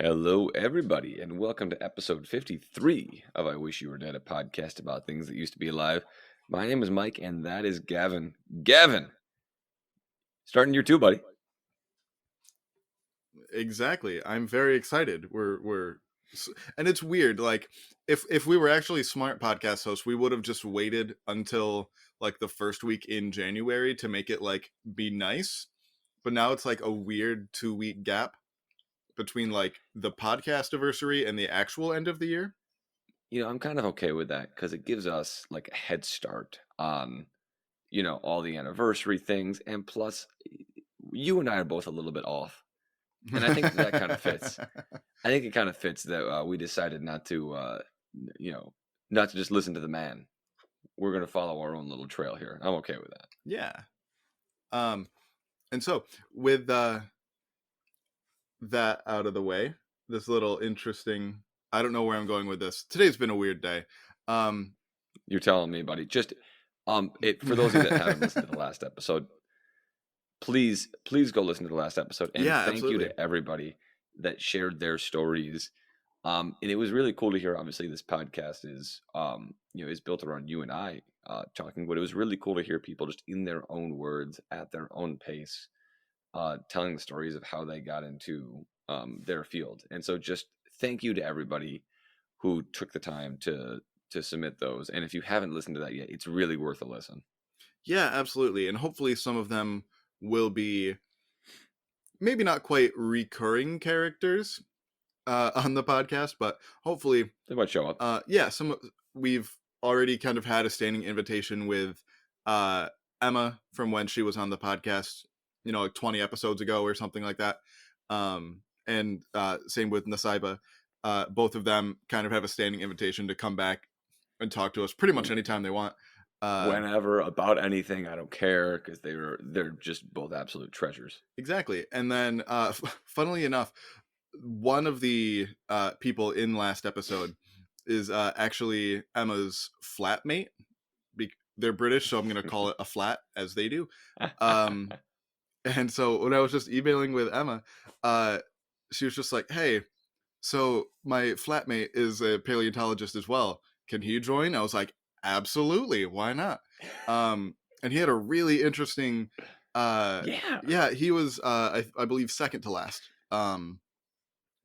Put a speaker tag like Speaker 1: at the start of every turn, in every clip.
Speaker 1: Hello, everybody, and welcome to episode 53 of I Wish You Were Dead, a podcast about things that used to be alive. My name is Mike, and that is Gavin. Gavin, starting year two, buddy.
Speaker 2: Exactly. I'm very excited. And it's weird. Like if we were actually smart podcast hosts, we would have just waited until like the first week in January to make it like be nice. But now it's like a weird 2 week gap between like the podcast anniversary and the actual end of the year.
Speaker 1: I'm kind of okay with that because it gives us like a head start on, all the anniversary things. And plus, you and I are both a little bit off. And I think that kind of fits. I think it kind of fits that we decided not to, not to just listen to the man. We're going to follow our own little trail here. I'm okay with that.
Speaker 2: Yeah. And so with that out of the way, this little interesting, I don't know where I'm going with this. Today's been a weird day.
Speaker 1: You're telling me, buddy. Just for those of you that haven't listened to the last episode, please go listen to the last episode. And
Speaker 2: Yeah,
Speaker 1: thank
Speaker 2: absolutely.
Speaker 1: you to everybody that shared their stories. And it was really cool to hear. Obviously, this podcast is is built around you and I talking, but it was really cool to hear people just in their own words, at their own pace, telling the stories of how they got into their field. And so just thank you to everybody who took the time to submit those. And if you haven't listened to that yet, it's really worth a listen.
Speaker 2: Yeah, absolutely. And hopefully some of them will be maybe not quite recurring characters on the podcast, but hopefully,
Speaker 1: They might show up.
Speaker 2: yeah, we've already kind of had a standing invitation with uh, Emma from when she was on the podcast, like 20 episodes ago or something like that. And same with Nasaiba. Both of them kind of have a standing invitation to come back and talk to us pretty much anytime they want.
Speaker 1: Whenever, about anything, I don't care, because they're just both absolute treasures.
Speaker 2: Exactly. And then funnily enough, one of the people in last episode is actually Emma's flatmate. They're British, so I'm going to call it a flat, as they do. Um, and so when I was just emailing with Emma, she was just like, "Hey, so my flatmate is a paleontologist as well. Can he join?" I was like, "Absolutely, why not?" And he had a really interesting.
Speaker 1: Yeah.
Speaker 2: Yeah, he was, I believe, second to last.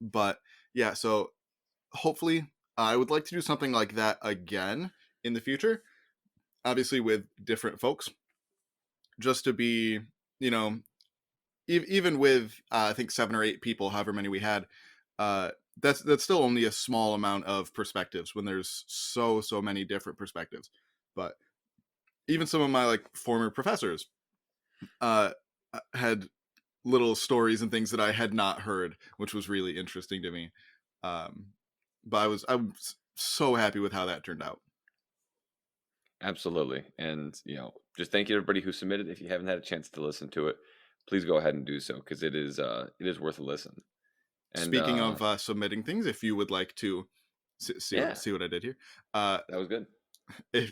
Speaker 2: But yeah, so hopefully, I would like to do something like that again in the future. Obviously, with different folks, just to be, you know, even with I think 7 or 8 people, however many we had, uh, that's still only a small amount of perspectives when there's so many different perspectives. But even some of my like former professors uh, had little stories and things that I had not heard, which was really interesting to me. Um, but I'm so happy with how that turned out.
Speaker 1: Absolutely. And, just thank you to everybody who submitted. If you haven't had a chance to listen to it, please go ahead and do so, because it is worth a listen. And
Speaker 2: Speaking of submitting things, if you would like to
Speaker 1: yeah,
Speaker 2: see what I did here,
Speaker 1: that was good.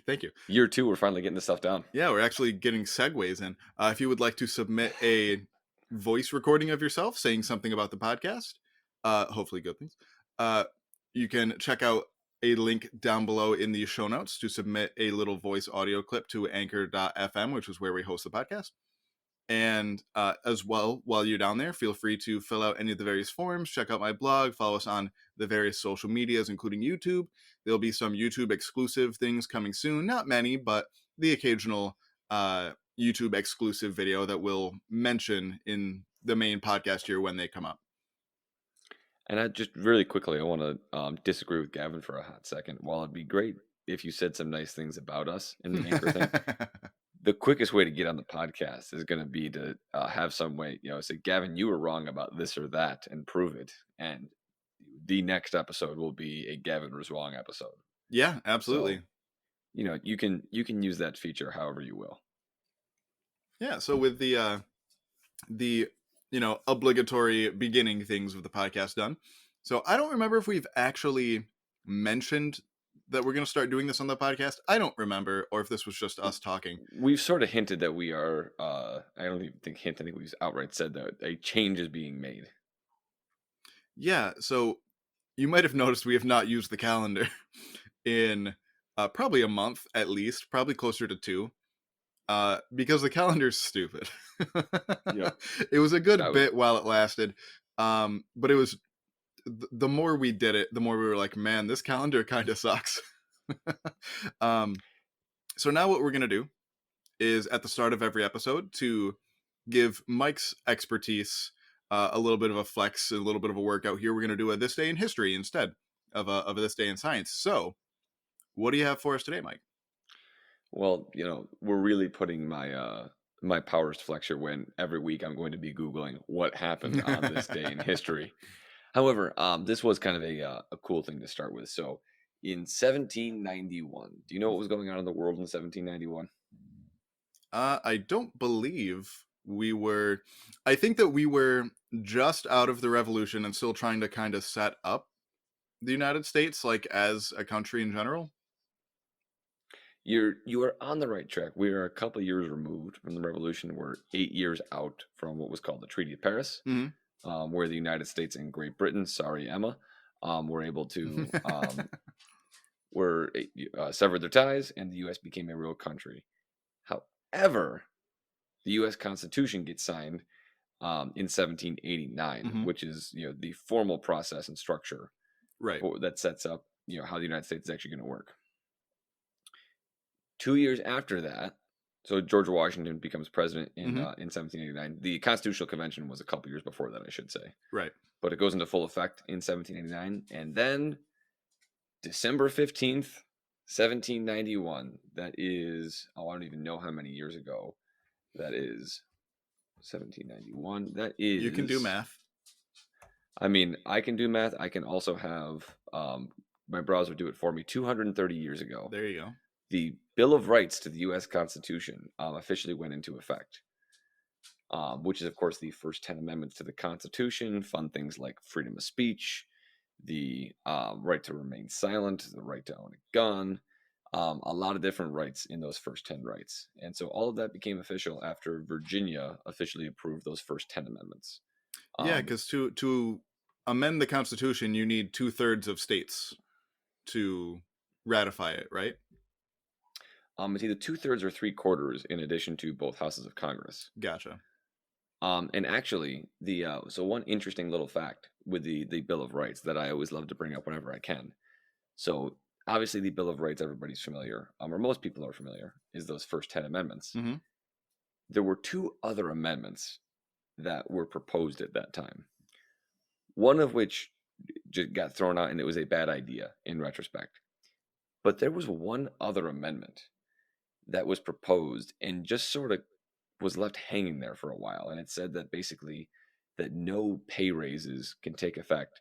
Speaker 2: thank you.
Speaker 1: Year two, we're finally getting this stuff down.
Speaker 2: Yeah, we're actually getting segues in. If you would like to submit a voice recording of yourself saying something about the podcast, hopefully good things, you can check out a link down below in the show notes to submit a little voice audio clip to anchor.fm, which is where we host the podcast. And as well, while you're down there, feel free to fill out any of the various forms, check out my blog, follow us on the various social medias, including YouTube. There'll be some YouTube exclusive things coming soon. Not many, but the occasional YouTube exclusive video that we'll mention in the main podcast here when they come up.
Speaker 1: And I just really quickly, I want to disagree with Gavin for a hot second. While it'd be great if you said some nice things about us in the anchor thing, the quickest way to get on the podcast is going to be to have some way, say, Gavin, you were wrong about this or that, and prove it. And the next episode will be a Gavin was wrong episode.
Speaker 2: Yeah, absolutely.
Speaker 1: So, you can use that feature however you will.
Speaker 2: Yeah. So with the obligatory beginning things of the podcast done. So I don't remember if we've actually mentioned that we're going to start doing this on the podcast. I don't remember, or if this was just us talking.
Speaker 1: We've sort of hinted that we are, I don't even think hint, I think we've outright said that a change is being made.
Speaker 2: Yeah, so you might have noticed we have not used the calendar in probably a month at least, probably closer to two, because the calendar's stupid.
Speaker 1: Yep.
Speaker 2: It was a good
Speaker 1: That was
Speaker 2: bit while it lasted, but it was the more we did it, the more we were like, man, this calendar kind of sucks. um, so now what we're gonna do is at the start of every episode to give Mike's expertise a little bit of a flex, a little bit of a workout here. We're going to do a This Day in History instead of a This Day in Science. So, what do you have for us today, Mike?
Speaker 1: well, we're really putting my powers to flex here when every week I'm going to be Googling what happened on this day in history. However, this was kind of a cool thing to start with. So, in 1791, do you know what was going on in the world in 1791?
Speaker 2: I don't believe we were. I think that we were just out of the revolution and still trying to kind of set up the United States, like as a country in general.
Speaker 1: You are on the right track. We are a couple of years removed from the revolution. We're 8 years out from what was called the Treaty of Paris,
Speaker 2: Mm-hmm.
Speaker 1: where the United States and Great Britain, sorry Emma, were able to severed their ties, and the U.S. became a real country. However, the U.S. Constitution gets signed in 1789,
Speaker 2: Mm-hmm.
Speaker 1: which is the formal process and structure
Speaker 2: Right.
Speaker 1: that sets up how the United States is actually going to work. 2 years after that, so George Washington becomes president
Speaker 2: Mm-hmm.
Speaker 1: in 1789. The Constitutional Convention was a couple years before that, I should say,
Speaker 2: Right.
Speaker 1: but it goes into full effect in 1789, and then December 15th, 1791. That is, I don't even know how many years ago. That is 1791. That
Speaker 2: You can do
Speaker 1: is,
Speaker 2: math.
Speaker 1: I mean, I can do math. I can also have my browser do it for me. 230 years ago,
Speaker 2: There you go.
Speaker 1: the Bill of Rights to the U.S. Constitution officially went into effect, which is, of course, the first 10 amendments to the Constitution, fund things like freedom of speech, the right to remain silent, the right to own a gun, a lot of different rights in those first 10 rights. And so all of that became official after Virginia officially approved those first 10 amendments.
Speaker 2: Yeah,
Speaker 1: Um,
Speaker 2: because to amend the Constitution, you need 2/3 of states to ratify it, right?
Speaker 1: it's either two-thirds or three-quarters in addition to both houses of Congress.
Speaker 2: Gotcha.
Speaker 1: And actually, so one interesting little fact with the Bill of Rights that I always love to bring up whenever I can. So obviously, the Bill of Rights, everybody's familiar, or most people are familiar, is those first 10 amendments.
Speaker 2: Mm-hmm.
Speaker 1: There were two other amendments that were proposed at that time. One of which just got thrown out, and it was a bad idea in retrospect. But there was one other amendment that was proposed and just sort of was left hanging there for a while, and it said that basically that no pay raises can take effect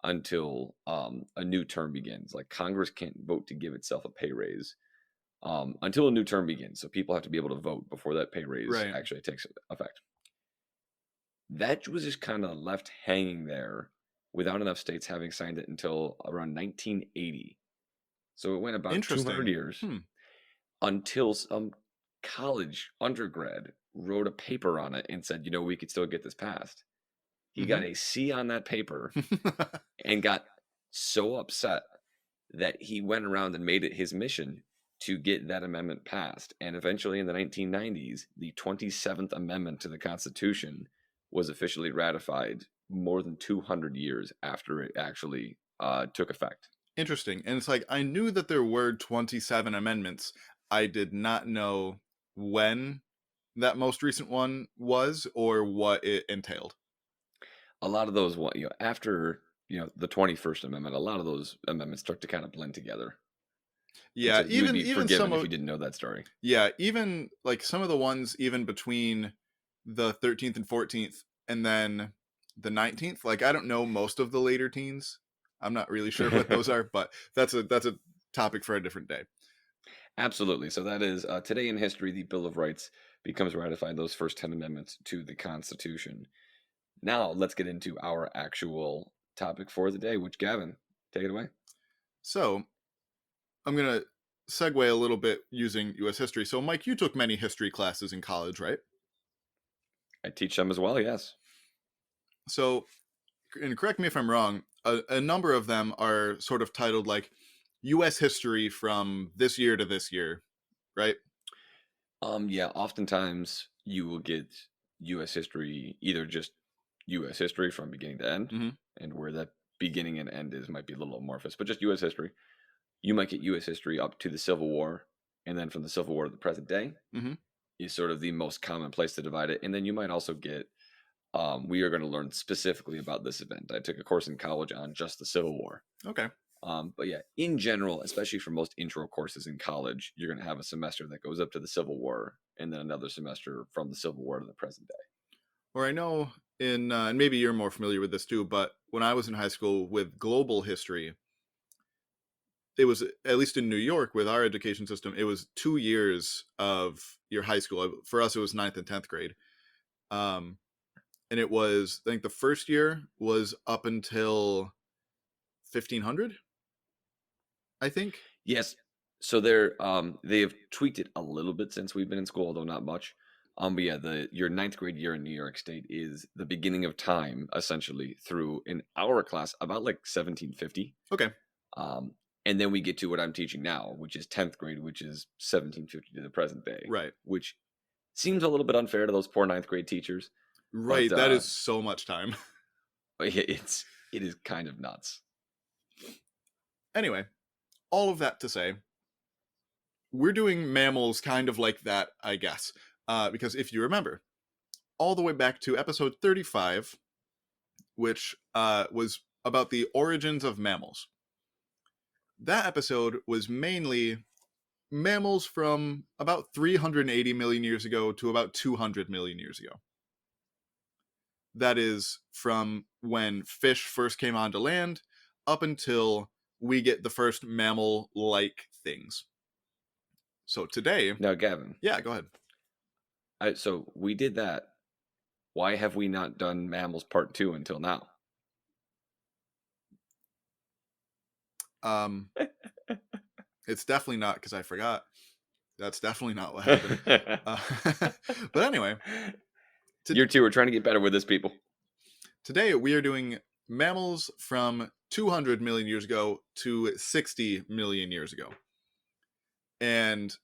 Speaker 1: until a new term begins. Like Congress can't vote to give itself a pay raise until a new term begins. So people have to be able to vote before that pay raise
Speaker 2: Right.
Speaker 1: actually takes effect. That was just kind of left hanging there without enough states having signed it until around 1980. So it went about 200
Speaker 2: Interesting.
Speaker 1: years
Speaker 2: Hmm.
Speaker 1: until some college undergrad wrote a paper on it and said, we could still get this passed. He got
Speaker 2: Mm-hmm.
Speaker 1: a C on that paper and got so upset that he went around and made it his mission to get that amendment passed. And eventually in the 1990s, the 27th Amendment to the Constitution was officially ratified more than 200 years after it actually took effect.
Speaker 2: Interesting. And it's like I knew that there were 27 amendments. I did not know when that most recent one was or what it entailed.
Speaker 1: A lot of those, after the 21st Amendment, a lot of those amendments start to kind of blend together. And
Speaker 2: Yeah,
Speaker 1: so you would
Speaker 2: even
Speaker 1: be
Speaker 2: even
Speaker 1: forgiven
Speaker 2: some
Speaker 1: if
Speaker 2: of
Speaker 1: you didn't know that story.
Speaker 2: yeah, even like some of the ones even between the 13th and 14th and then the 19th. Like I don't know most of the later teens. I'm not really sure what those are, but that's a topic for a different day.
Speaker 1: Absolutely. So that is today in history, the Bill of Rights becomes ratified, those first 10 amendments to the Constitution. Now let's get into our actual topic for the day, which Gavin, take it away.
Speaker 2: So, I'm going to segue a little bit using US history. So, Mike, you took many history classes in college, right?
Speaker 1: I teach them as well, yes.
Speaker 2: So, and correct me if I'm wrong, a number of them are sort of titled like U.S. history from this year to this year, right?
Speaker 1: Yeah, oftentimes you will get U.S. history, either just U.S. history from beginning to end,
Speaker 2: Mm-hmm.
Speaker 1: and where that beginning and end is might be a little amorphous, but just U.S. history. You might get U.S. history up to the Civil War, and then from the Civil War to the present day
Speaker 2: Mm-hmm.
Speaker 1: is sort of the most common place to divide it. And then you might also get, we are going to learn specifically about this event. I took a course in college on just the Civil War.
Speaker 2: Okay.
Speaker 1: But yeah, in general, especially for most intro courses in college, you're going to have a semester that goes up to the Civil War, and then another semester from the Civil War to the present day.
Speaker 2: Or I know and maybe you're more familiar with this too, but when I was in high school with global history, it was at least in New York with our education system, it was 2 years of your high school. For us, it was ninth and 10th grade. Um, and it was, I think the first year was up until 1500, I think.
Speaker 1: Yes, so they've tweaked it a little bit since we've been in school, although not much. But yeah, the your ninth grade year in New York State is the beginning of time, essentially, through in our class about like 1750.
Speaker 2: Okay.
Speaker 1: Um, and then we get to what I'm teaching now, which is 10th grade, which is 1750 to the present day,
Speaker 2: Right.
Speaker 1: which seems a little bit unfair to those poor ninth grade teachers, but
Speaker 2: Right. That is so much time.
Speaker 1: it is kind of nuts.
Speaker 2: Anyway, all of that to say, we're doing mammals kind of like that, I guess. Because if you remember, all the way back to episode 35, which was about the origins of mammals. That episode was mainly mammals from about 380 million years ago to about 200 million years ago. That is from when fish first came onto land up until we get the first mammal like things. So today,
Speaker 1: Now, Gavin,
Speaker 2: yeah, go ahead.
Speaker 1: so we did that. Why have we not done Mammals Part 2 until now?
Speaker 2: Um, it's definitely not because I forgot. That's definitely not what happened. Uh, but anyway,
Speaker 1: Year 2, we're trying to get better with this, people.
Speaker 2: today we are doing mammals from 200 million years ago to 60 million years ago. And,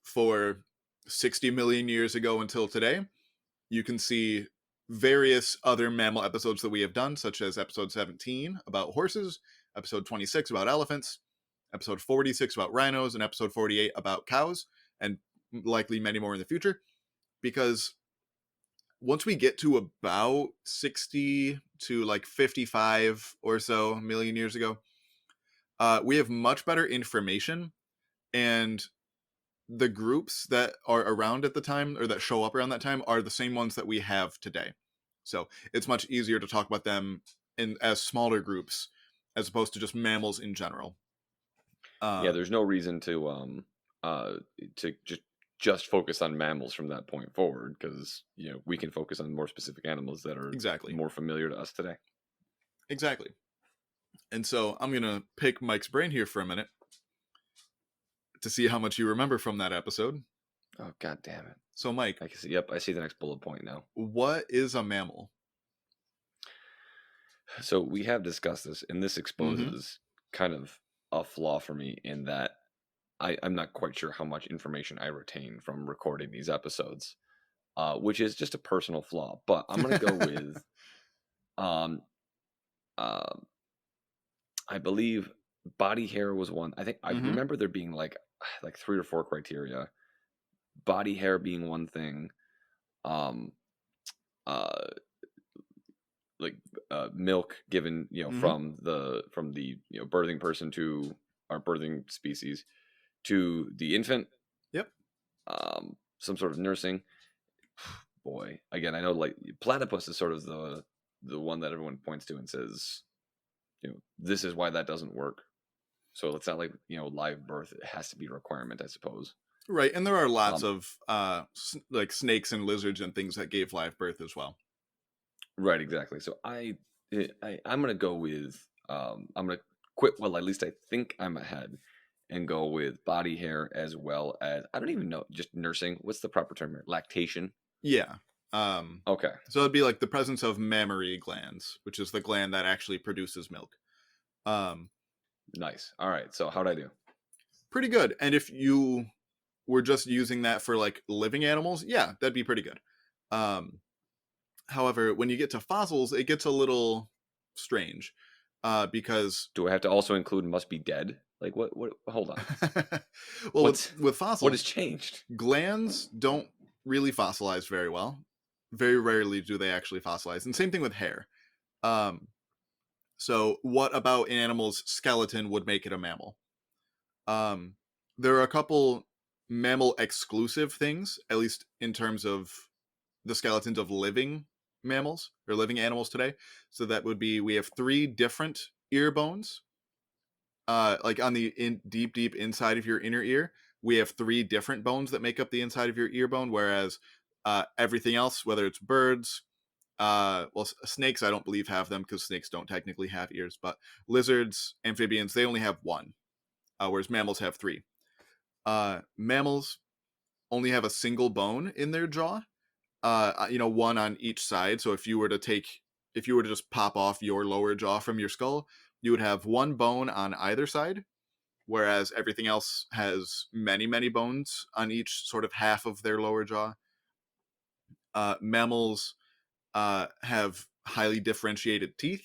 Speaker 2: for 60 million years ago until today, you can see various other mammal episodes that we have done, such as episode 17 about horses, episode 26 about elephants, episode 46 about rhinos, and episode 48 about cows, and likely many more in the future. Because once we get to about 60 to like 55 or so million years ago, we have much better information, and the groups that are around at the time or that show up around that time are the same ones that we have today. So it's much easier to talk about them in as smaller groups as opposed to just mammals in general.
Speaker 1: Yeah, there's no reason to just focus on mammals from that point forward, because we can focus on more specific animals that are
Speaker 2: Exactly.
Speaker 1: more familiar to us today.
Speaker 2: Exactly. And so I'm gonna pick Mike's brain here for a minute to see how much you remember from that episode.
Speaker 1: Oh, god damn it.
Speaker 2: So Mike,
Speaker 1: I can see, yep, I see the next bullet point now.
Speaker 2: what is a mammal?
Speaker 1: So we have discussed this, and this
Speaker 2: Mm-hmm.
Speaker 1: exposes kind of a flaw for me in that I'm not quite sure how much information I retain from recording these episodes, which is just a personal flaw. But I'm gonna go with, um, uh, I believe body hair was one. I think I
Speaker 2: Mm-hmm.
Speaker 1: remember there being like 3 or 4 criteria. Body hair being one thing. Um, uh, like milk given
Speaker 2: Mm-hmm.
Speaker 1: from the birthing person to our birthing species to the infant,
Speaker 2: Yep.
Speaker 1: some sort of nursing. Boy, again, I know like platypus is sort of the one that everyone points to and says, this is why that doesn't work. So it's not like live birth, it has to be a requirement, I suppose.
Speaker 2: Right, and there are lots of like snakes and lizards and things that gave live birth as well.
Speaker 1: Right, exactly. So I'm gonna go with I'm gonna quit. Well, at least I think I'm ahead, and go with body hair as well as I don't even know, just nursing. What's the proper term here? Lactation.
Speaker 2: Yeah. Um,
Speaker 1: Okay.
Speaker 2: so it'd be like the presence of mammary glands, which is the gland that actually produces milk. Um,
Speaker 1: Nice. All right. So how'd I do?
Speaker 2: Pretty good. And if you were just using that for like living animals, yeah, that'd be pretty good. Um, However, when you get to fossils, it gets a little strange because,
Speaker 1: Do I have to also include must be dead? Like what hold on.
Speaker 2: well,
Speaker 1: What's
Speaker 2: with
Speaker 1: what has
Speaker 2: fossils,
Speaker 1: changed?
Speaker 2: glands don't really fossilize very well. Very rarely do they actually fossilize. And same thing with hair. Um, so, what about an animal's skeleton would make it a mammal? Um, there are a couple mammal exclusive things, at least in terms of the skeletons of living mammals or living animals today. So that would be we have three different ear bones. Like on the deep inside of your inner ear, we have three different bones that make up the inside of your ear bone. Whereas everything else, whether it's birds, snakes, I don't believe have them because snakes don't technically have ears. But lizards, amphibians, they only have one, whereas mammals have three. Mammals only have a single bone in their jaw, one on each side. So if you were to just pop off your lower jaw from your skull, you would have one bone on either side, whereas everything else has many, many bones on each sort of half of their lower jaw. Mammals have highly differentiated teeth.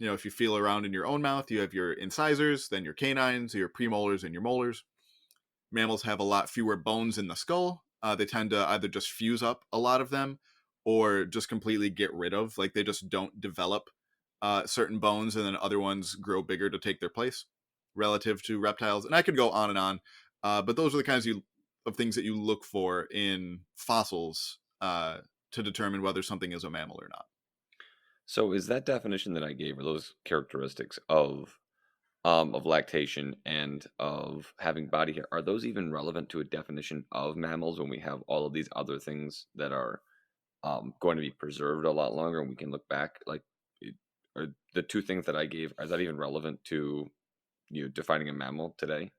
Speaker 2: If you feel around in your own mouth, you have your incisors, then your canines, your premolars, and your molars. Mammals have a lot fewer bones in the skull. They tend to either just fuse up a lot of them or just completely get rid of. Like they just don't develop certain bones and then other ones grow bigger to take their place relative to reptiles. And I could go on and on. But those are the kinds of things that you look for in fossils to determine whether something is a mammal or not.
Speaker 1: So is that definition that I gave, or those characteristics of lactation and of having body hair, are those even relevant to a definition of mammals when we have all of these other things that are going to be preserved a lot longer and we can look back? Like, are the two things that I gave, are that even relevant to defining a mammal today?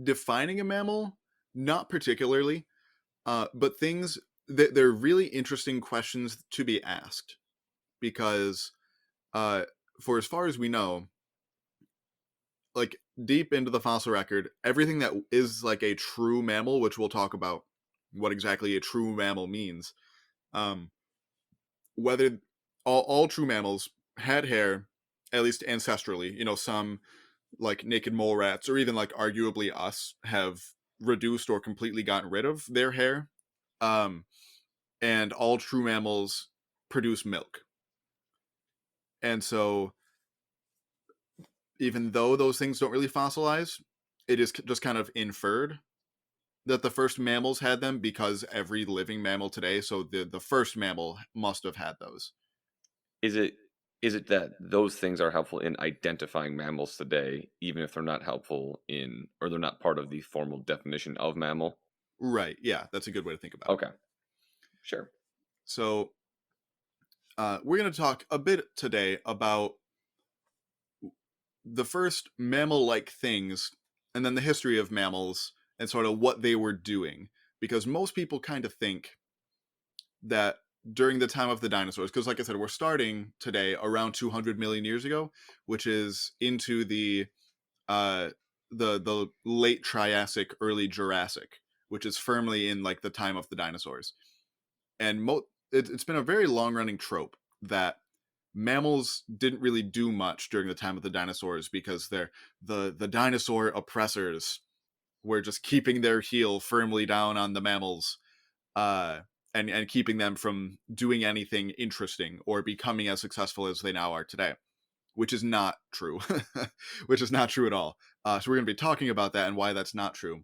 Speaker 2: Defining a mammal, not particularly, but things that they're really interesting questions to be asked because, uh, for as far as we know, like deep into the fossil record, everything that is like a true mammal, which we'll talk about what exactly a true mammal means, um, whether all true mammals had hair, at least ancestrally. Some like naked mole rats, or even like arguably us, have reduced or completely gotten rid of their hair. Um, and all true mammals produce milk. And so, even though those things don't really fossilize, it is just kind of inferred that the first mammals had them because every living mammal today, so the first mammal must have had those.
Speaker 1: Is it that those things are helpful in identifying mammals today, even if they're not helpful in, or they're not part of the formal definition of mammal?
Speaker 2: Right. Yeah, that's a good way to think about it.
Speaker 1: Okay, sure.
Speaker 2: So, we're going to talk a bit today about the first mammal like things and then the history of mammals and sort of what they were doing. Because most people kind of think that during the time of the dinosaurs, because like I said, we're starting today around 200 million years ago, which is into uh, the late Triassic, early Jurassic, which is firmly in like the time of the dinosaurs. And it's been a very long running trope that mammals didn't really do much during the time of the dinosaurs because they're the dinosaur oppressors were just keeping their heel firmly down on the mammals, uh, and keeping them from doing anything interesting or becoming as successful as they now are today, which is not true. Which is not true at all. So we're going to be talking about that and why that's not true.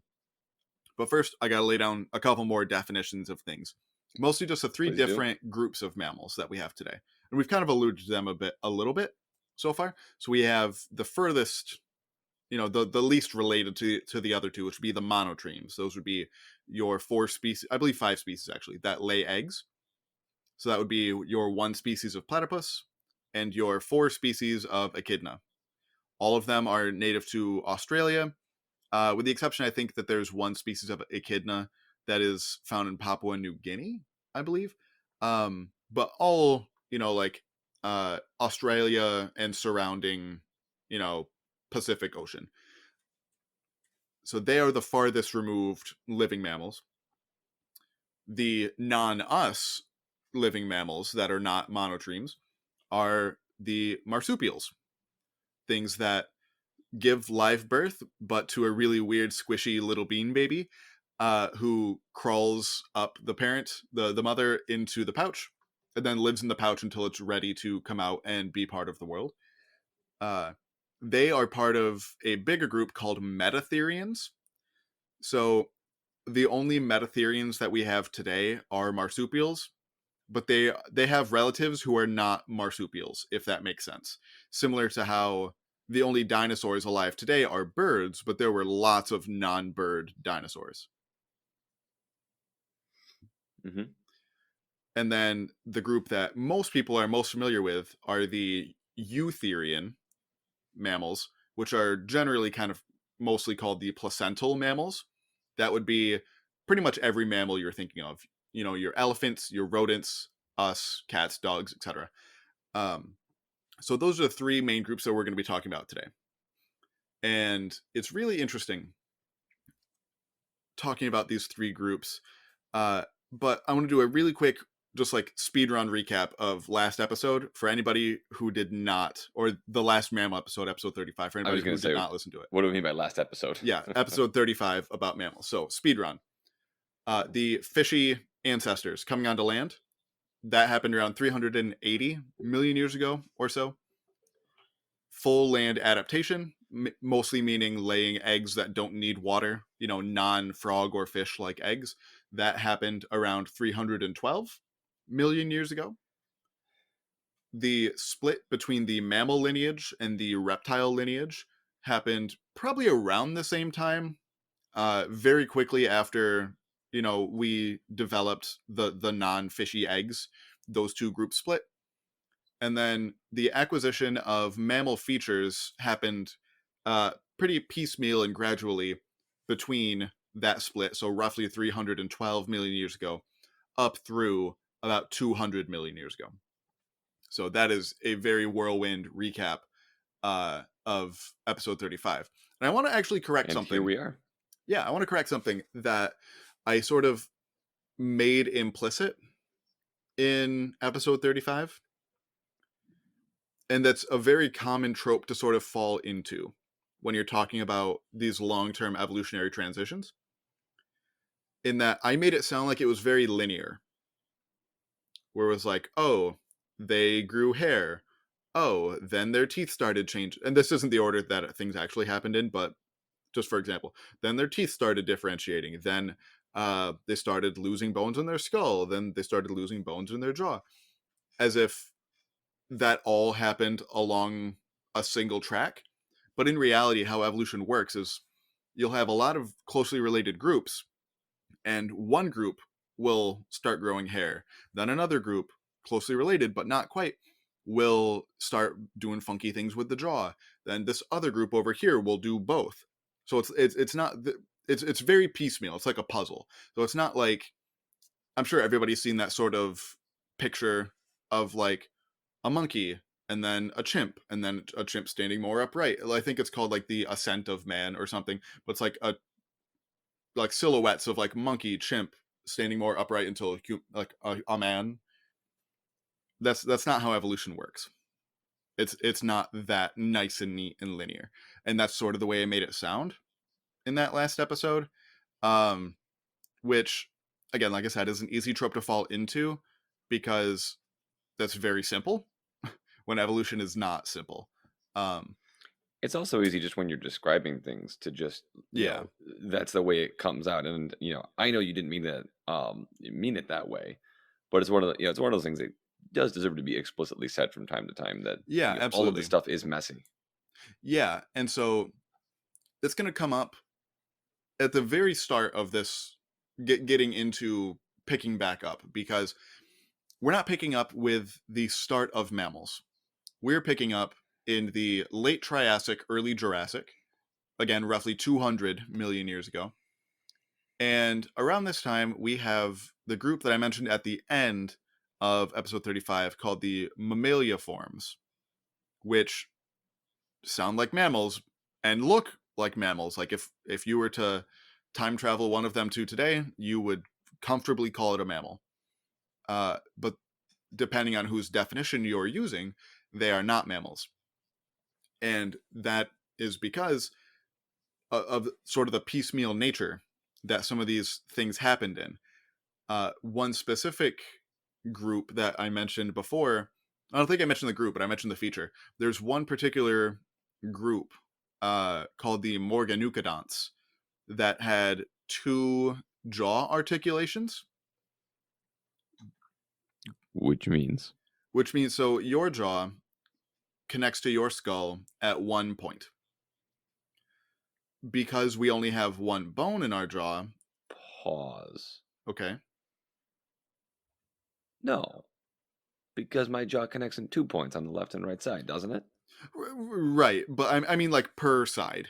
Speaker 2: But first, I got to lay down a couple more definitions of things. Mostly just the three
Speaker 1: Please do.
Speaker 2: different groups of mammals that we have today. And we've kind of alluded to them a little bit so far. So we have the furthest, the least related to the other two, which would be the monotremes. Those would be your four species, I believe five species actually, that lay eggs. So that would be your one species of platypus and your four species of echidna. All of them are native to Australia, with the exception, I think, that there's one species of echidna that is found in Papua New Guinea, I believe. But all, like Australia and surrounding, you know, Pacific Ocean. So they are the farthest removed living mammals. The non-us living mammals that are not monotremes are the marsupials, things that give live birth, but to a really weird, squishy little bean baby, who crawls up the parent, the mother, into the pouch, and then lives in the pouch until it's ready to come out and be part of the world. Uh, they are part of a bigger group called Metatherians. So the only Metatherians that we have today are marsupials, but they have relatives who are not marsupials, if that makes sense. Similar to how the only dinosaurs alive today are birds, but there were lots of non-bird dinosaurs.
Speaker 1: Hmm.
Speaker 2: And then the group that most people are most familiar with are the Eutherian mammals, which are generally kind of mostly called the placental mammals. That would be pretty much every mammal you're thinking of. Your elephants, your rodents, us, cats, dogs, etc. Um, so those are the three main groups that we're going to be talking about today. And it's really interesting talking about these three groups. Uh, but I want to do a really quick, just like speed run recap of last episode for anybody who did not, or the last mammal episode, episode 35, for
Speaker 1: I was
Speaker 2: anybody
Speaker 1: going
Speaker 2: who
Speaker 1: to
Speaker 2: did
Speaker 1: say,
Speaker 2: not listen to it.
Speaker 1: what do we mean by last episode?
Speaker 2: Yeah, episode 35 about mammals. So speed run. The fishy ancestors coming onto land. That happened around 380 million years ago or so. Full land adaptation, mostly meaning laying eggs that don't need water, non-frog or fish like eggs. That happened around 312 million years ago. The split between the mammal lineage and the reptile lineage happened probably around the same time, very quickly after we developed the non-fishy eggs. Those two groups split, and then the acquisition of mammal features happened pretty piecemeal and gradually between that split, so roughly 312 million years ago, up through about 200 million years ago. So that is a very whirlwind recap of episode 35. And I want to actually correct
Speaker 1: And here
Speaker 2: something.
Speaker 1: we are.
Speaker 2: Yeah, I want to correct something that I sort of made implicit in episode 35. And that's a very common trope to sort of fall into when you're talking about these long-term evolutionary transitions, in that I made it sound like it was very linear, where it was like, oh, they grew hair, oh, then their teeth started changing. And this isn't the order that things actually happened in, but just for example, then their teeth started differentiating, then they started losing bones in their skull, then they started losing bones in their jaw, as if that all happened along a single track. But in reality, how evolution works is you'll have a lot of closely related groups, and one group will start growing hair. Then another group, closely related but not quite, will start doing funky things with the jaw. Then this other group over here will do both. So it's not it's very piecemeal. It's like a puzzle. So it's not like, I'm sure everybody's seen that sort of picture of like a monkey and then a chimp and then a chimp standing more upright. I think it's called like the ascent of man or something, but it's like silhouettes of like monkey, chimp standing more upright until like a man. That's not how evolution works. It's not that nice and neat and linear, and that's sort of the way I made it sound in that last episode. Um, which, again, like I said, is an easy trope to fall into because that's very simple when evolution is not simple. Um,
Speaker 1: It's also easy just when you're describing things to just,
Speaker 2: yeah,
Speaker 1: that's the way it comes out. And, I know you didn't mean that, mean it that way, but it's one of the, it's one of those things that does deserve to be explicitly said from time to time that,
Speaker 2: yeah,
Speaker 1: all of this
Speaker 2: absolutely.
Speaker 1: stuff is messy.
Speaker 2: Yeah, and so it's going to come up at the very start of this, getting into picking back up, because we're not picking up with the start of mammals. We're picking up in the late Triassic, early Jurassic, again, roughly 200 million years ago. And around this time, we have the group that I mentioned at the end, of episode 35 called the Mammalia Forms, which sound like mammals and look like mammals. Like if you were to time travel one of them to today, you would comfortably call it a mammal. But depending on whose definition you're using, they are not mammals. And that is because of sort of the piecemeal nature that some of these things happened in. One specific group that I mentioned before, I don't think I mentioned the group, but I mentioned the feature. There's one particular group called the Morganucodonts that had two jaw articulations,
Speaker 1: Which means
Speaker 2: which means so your jaw connects to your skull at one point. Because we only have one bone in our jaw,
Speaker 1: pause.
Speaker 2: okay,
Speaker 1: No, because my jaw connects in 2 points on the left and right side, doesn't it?
Speaker 2: right, but I mean like per side.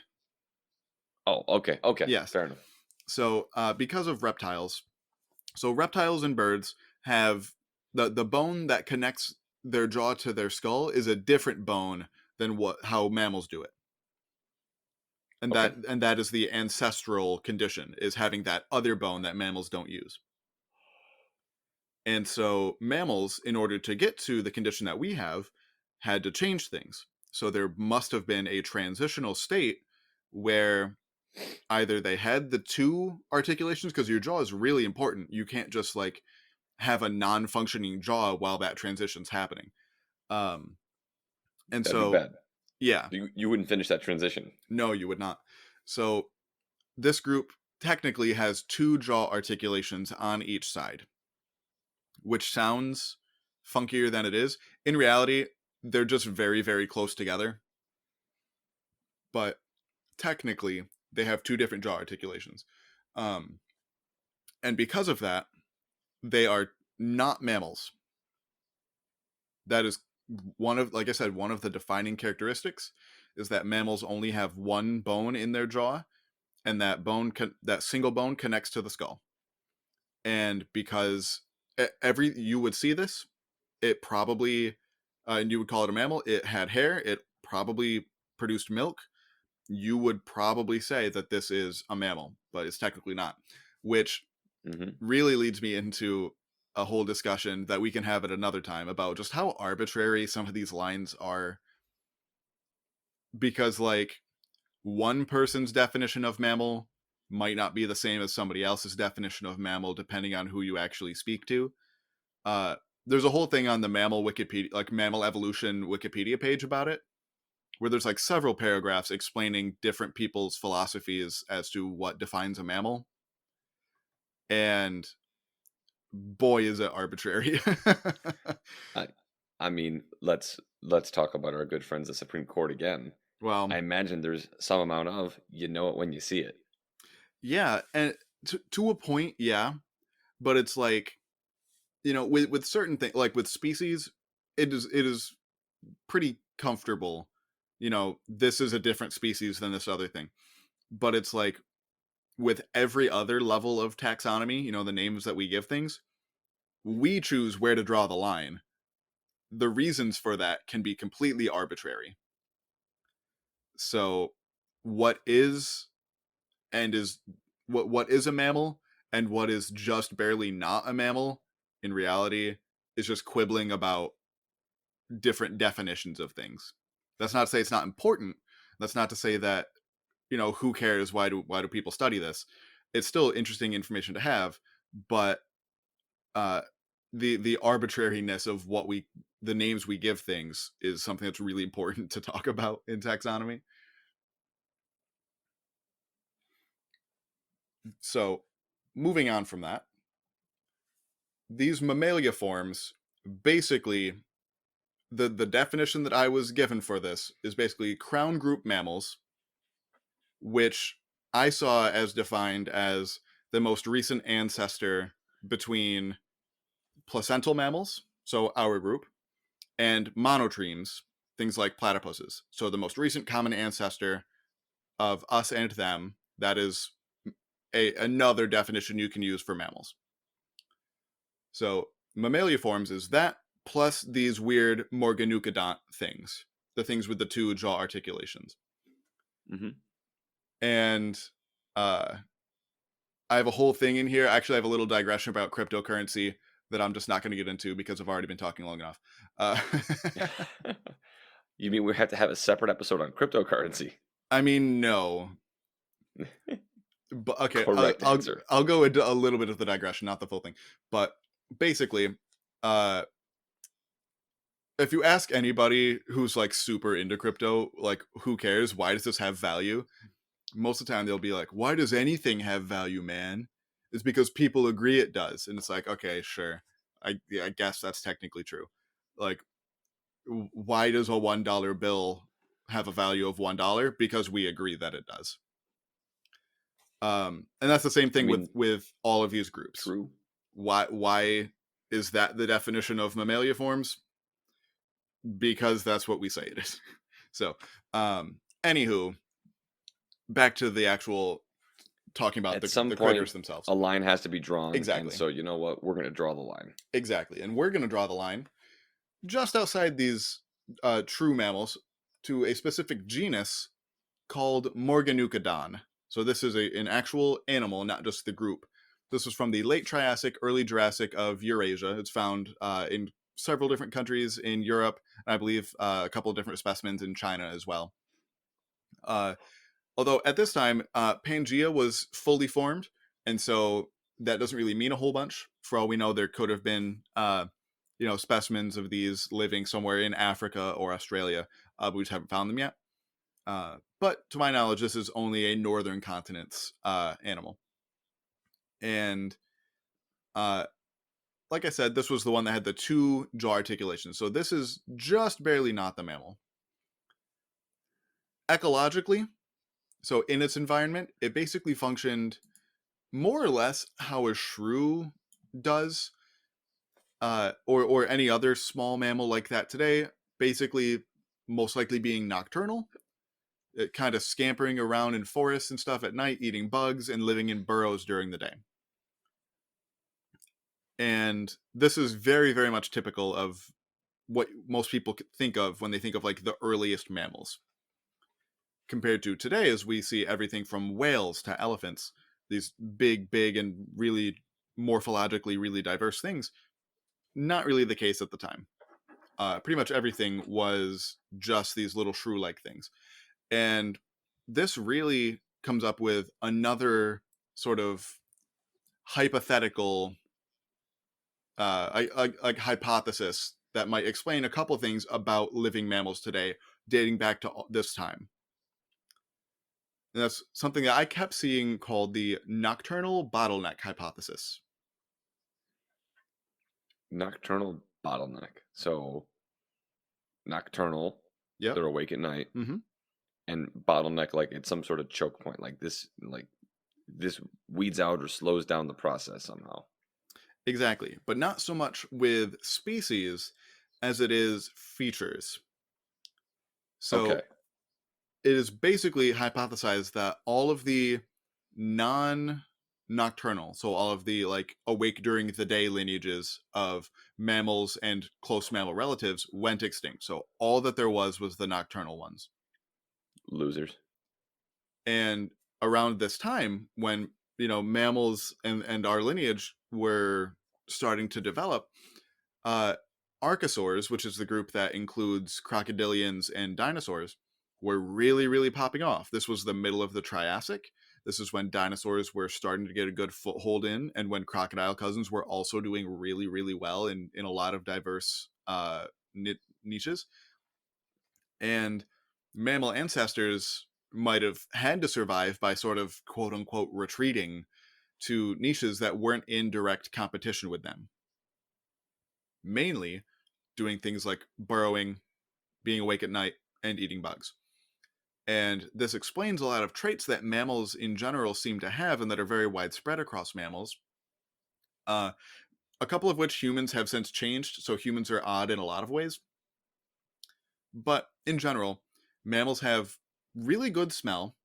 Speaker 1: Oh, okay, okay,
Speaker 2: Yes.
Speaker 1: fair enough.
Speaker 2: So because of reptiles, so reptiles and birds have the bone that connects their jaw to their skull is a different bone than what how mammals do it.
Speaker 1: Okay.
Speaker 2: And that is the ancestral condition, is having that other bone that mammals don't use. And so mammals, in order to get to the condition that we have, had to change things. So there must have been a transitional state where either they had the two articulations, because your jaw is really important. You can't just like have a non-functioning jaw while that transition's happening. Um, and
Speaker 1: That'd be
Speaker 2: so,
Speaker 1: bad.
Speaker 2: yeah,
Speaker 1: You wouldn't finish that transition.
Speaker 2: no, you would not. So this group technically has two jaw articulations on each side, which sounds funkier than it is. In reality, they're just very, very close together. But technically, they have two different jaw articulations. Um, and because of that, they are not mammals. That is one of, like I said, one of the defining characteristics is that mammals only have one bone in their jaw, and that that single bone connects to the skull. And because every you would see this, it probably, and you would call it a mammal. It had hair. It probably produced milk. You would probably say that this is a mammal, but it's technically not. Which
Speaker 1: Hmm.
Speaker 2: really leads me into a whole discussion that we can have at another time about just how arbitrary some of these lines are. Because, like, one person's definition of mammal might not be the same as somebody else's definition of mammal, depending on who you actually speak to. Uh, there's a whole thing on the mammal Wikipedia, like mammal evolution Wikipedia page about it, where there's like several paragraphs explaining different people's philosophies as to what defines a mammal. And boy, is it arbitrary.
Speaker 1: I, I mean, let's talk about our good friends, the Supreme Court again.
Speaker 2: Well,
Speaker 1: I imagine there's some amount of you know it when you see it.
Speaker 2: yeah, and to a point, yeah, but it's like, with certain things, like with species, it is pretty comfortable. This is a different species than this other thing. But it's like with every other level of taxonomy, the names that we give things, we choose where to draw the line. The reasons for that can be completely arbitrary. So, what is and is what is a mammal and what is just barely not a mammal in reality is just quibbling about different definitions of things. That's not to say it's not important. That's not to say that, who cares, why do people study this? It's still interesting information to have, but uh the arbitrariness of the names we give things is something that's really important to talk about in taxonomy. So, moving on from that, these mammalia forms, basically, the definition that I was given for this is basically crown group mammals, which I saw as defined as the most recent ancestor between placental mammals, so our group, and monotremes, things like platypuses. So the most recent common ancestor of us and them, that is another definition you can use for mammals. So Mammalia Forms is that plus these weird Morganucodont things, the things with the two jaw articulations.
Speaker 1: Hmm.
Speaker 2: And uh, I have a whole thing in here. Actually, I have a little digression about cryptocurrency that I'm just not going to get into because I've already been talking long enough. Uh,
Speaker 1: You mean we have to have a separate episode on cryptocurrency?
Speaker 2: I mean, no. But okay,
Speaker 1: Correct answer.
Speaker 2: I'll go into a little bit of the digression, not the full thing. But basically, uh, if you ask anybody who's like super into crypto, like who cares? Why does this have value? Most of the time they'll be like, why does anything have value, man? It's because people agree it does. And it's like, okay, sure. I guess that's technically true. Like, why does a $1 bill have a value of $1? Because we agree that it does. And that's the same
Speaker 1: I
Speaker 2: thing
Speaker 1: mean,
Speaker 2: with all of these groups.
Speaker 1: true.
Speaker 2: Why is that the definition of Mammalia Forms? Because that's what we say it is. So, anywho, back to the actual talking about
Speaker 1: At some
Speaker 2: the
Speaker 1: point,
Speaker 2: critters themselves.
Speaker 1: a line has to be drawn, and
Speaker 2: Exactly.
Speaker 1: so you know what? We're going to draw the line.
Speaker 2: Exactly. And we're going to draw the line just outside these true mammals to a specific genus called Morganucodon. So this is an actual animal, not just the group. This was from the late Triassic, early Jurassic of Eurasia. It's found in several different countries in Europe, and I believe a couple of different specimens in China as well. Uh, Although at this time, Pangea was fully formed, and so that doesn't really mean a whole bunch. For all we know, there could have been, specimens of these living somewhere in Africa or Australia, but we just haven't found them yet. But to my knowledge, this is only a northern continent's animal. And uh, like I said, this was the one that had the two jaw articulations. So this is just barely not the mammal. Ecologically, so in its environment, it basically functioned more or less how a shrew does, or any other small mammal like that today. Basically, most likely being nocturnal, it kind of scampering around in forests and stuff at night, eating bugs and living in burrows during the day. And this is very, very much typical of what most people think of when they think of like the earliest mammals. Compared to today, as we see everything from whales to elephants, these big, and really morphologically really diverse things. Not really the case at the time. Pretty much everything was just these little shrew-like things. And this really comes up with another sort of hypothetical like hypothesis that might explain a couple things about living mammals today dating back to this time. And that's something that I kept seeing called the nocturnal bottleneck hypothesis.
Speaker 1: Nocturnal bottleneck. So nocturnal,
Speaker 2: Yep.
Speaker 1: they're awake at night,
Speaker 2: Mm-hmm.
Speaker 1: and bottleneck, like it's some sort of choke point, like this weeds out or slows down the process somehow.
Speaker 2: Exactly. But not so much with species as it is features. So
Speaker 1: Okay.
Speaker 2: it is basically hypothesized that all of the non nocturnal, so all of the like awake during the day lineages of mammals and close mammal relatives went extinct. So all that there was the nocturnal ones.
Speaker 1: Losers.
Speaker 2: And around this time, when mammals and our lineage were starting to develop, uh, Archosaurs, which is the group that includes crocodilians and dinosaurs, were really, really popping off. This was the middle of the Triassic. This is when dinosaurs were starting to get a good foothold in, and when crocodile cousins were also doing really, really well in a lot of diverse niches. And mammal ancestors might have had to survive by sort of quote unquote retreating to niches that weren't in direct competition with them. Mainly doing things like burrowing, being awake at night, and eating bugs. And this explains a lot of traits that mammals in general seem to have and that are very widespread across mammals. Uh, a couple of which humans have since changed, so humans are odd in a lot of ways. But in general, mammals have really good smell,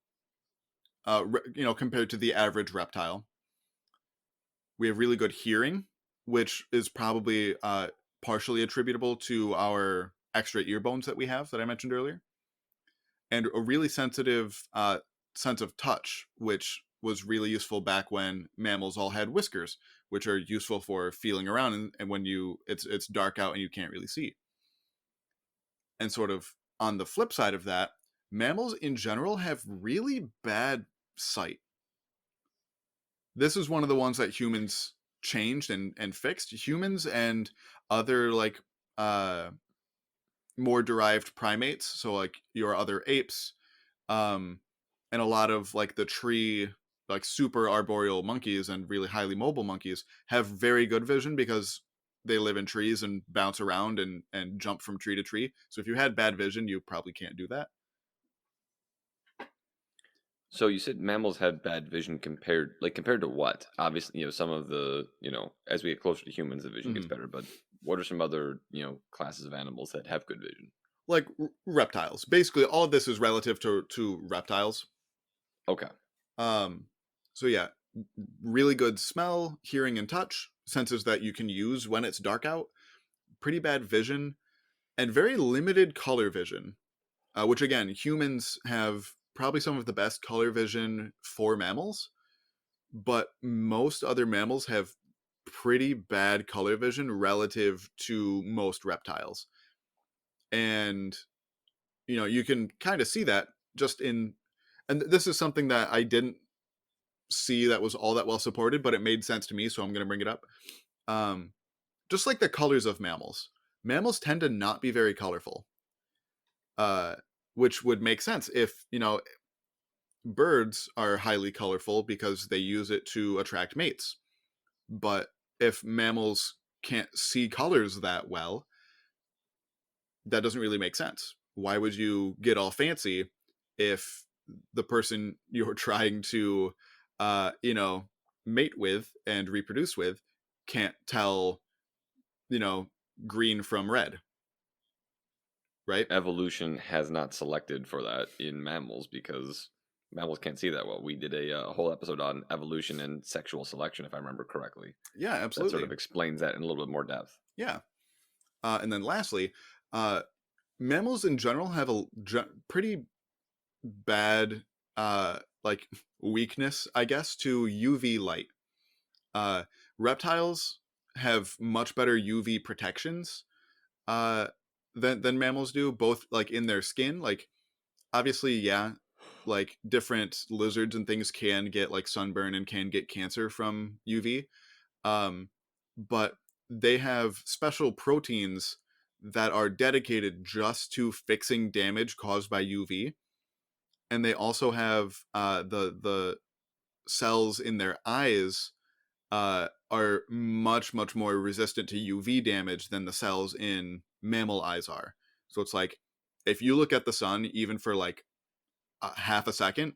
Speaker 2: compared to the average reptile. We have really good hearing, which is probably partially attributable to our extra ear bones that we have that I mentioned earlier, and a really sensitive sense of touch, which was really useful back when mammals all had whiskers, which are useful for feeling around, and when it's dark out and you can't really see. And sort of on the flip side of that, mammals in general have really bad sight. This is one of the ones that humans changed and fixed. Humans and other like uh more derived primates, so like your other apes, um and a lot of like the tree, like super arboreal monkeys and really highly mobile monkeys have very good vision because they live in trees and bounce around and jump from tree to tree. So if you had bad vision, you probably can't do that.
Speaker 1: So you said mammals had bad vision compared to what? Obviously, some of the, as we get closer to humans, the vision gets
Speaker 2: Hmm.
Speaker 1: better, but what are some other, classes of animals that have good vision?
Speaker 2: Like reptiles, basically all of this is relative to reptiles.
Speaker 1: Okay.
Speaker 2: um so yeah, really good smell, hearing, and touch senses that you can use when it's dark out. Pretty bad vision, and very limited color vision, which again, humans have probably some of the best color vision for mammals, but most other mammals have pretty bad color vision relative to most reptiles. And you can kind of see that just in, and this is something that I didn't see that was all that well supported, but it made sense to me, so I'm going to bring it up. Um, just like the colors of mammals, mammals tend to not be very colorful, uh, which would make sense if birds are highly colorful because they use it to attract mates. But if mammals can't see colors that well, that doesn't really make sense. Why would you get all fancy if the person you're trying to, uh, you know, mate with and reproduce with can't tell, you know, green from red, right?
Speaker 1: Evolution has not selected for that in mammals because mammals can't see that well. We did a whole episode on evolution and sexual selection, if I remember correctly.
Speaker 2: Yeah,
Speaker 1: That sort
Speaker 2: absolutely.
Speaker 1: of explains that in a little bit more depth.
Speaker 2: Yeah. And then lastly, uh, mammals in general have a pretty bad, like weakness, I guess, to UV light. Uh, Reptiles have much better UV protections uh, than mammals do, both like in their skin. Like obviously, yeah, like different lizards and things can get like sunburn and can get cancer from UV. Um, but they have special proteins that are dedicated just to fixing damage caused by UV, and they also have the cells in their eyes are much more resistant to UV damage than the cells in mammal eyes are. So it's like if you look at the sun even for like half a second,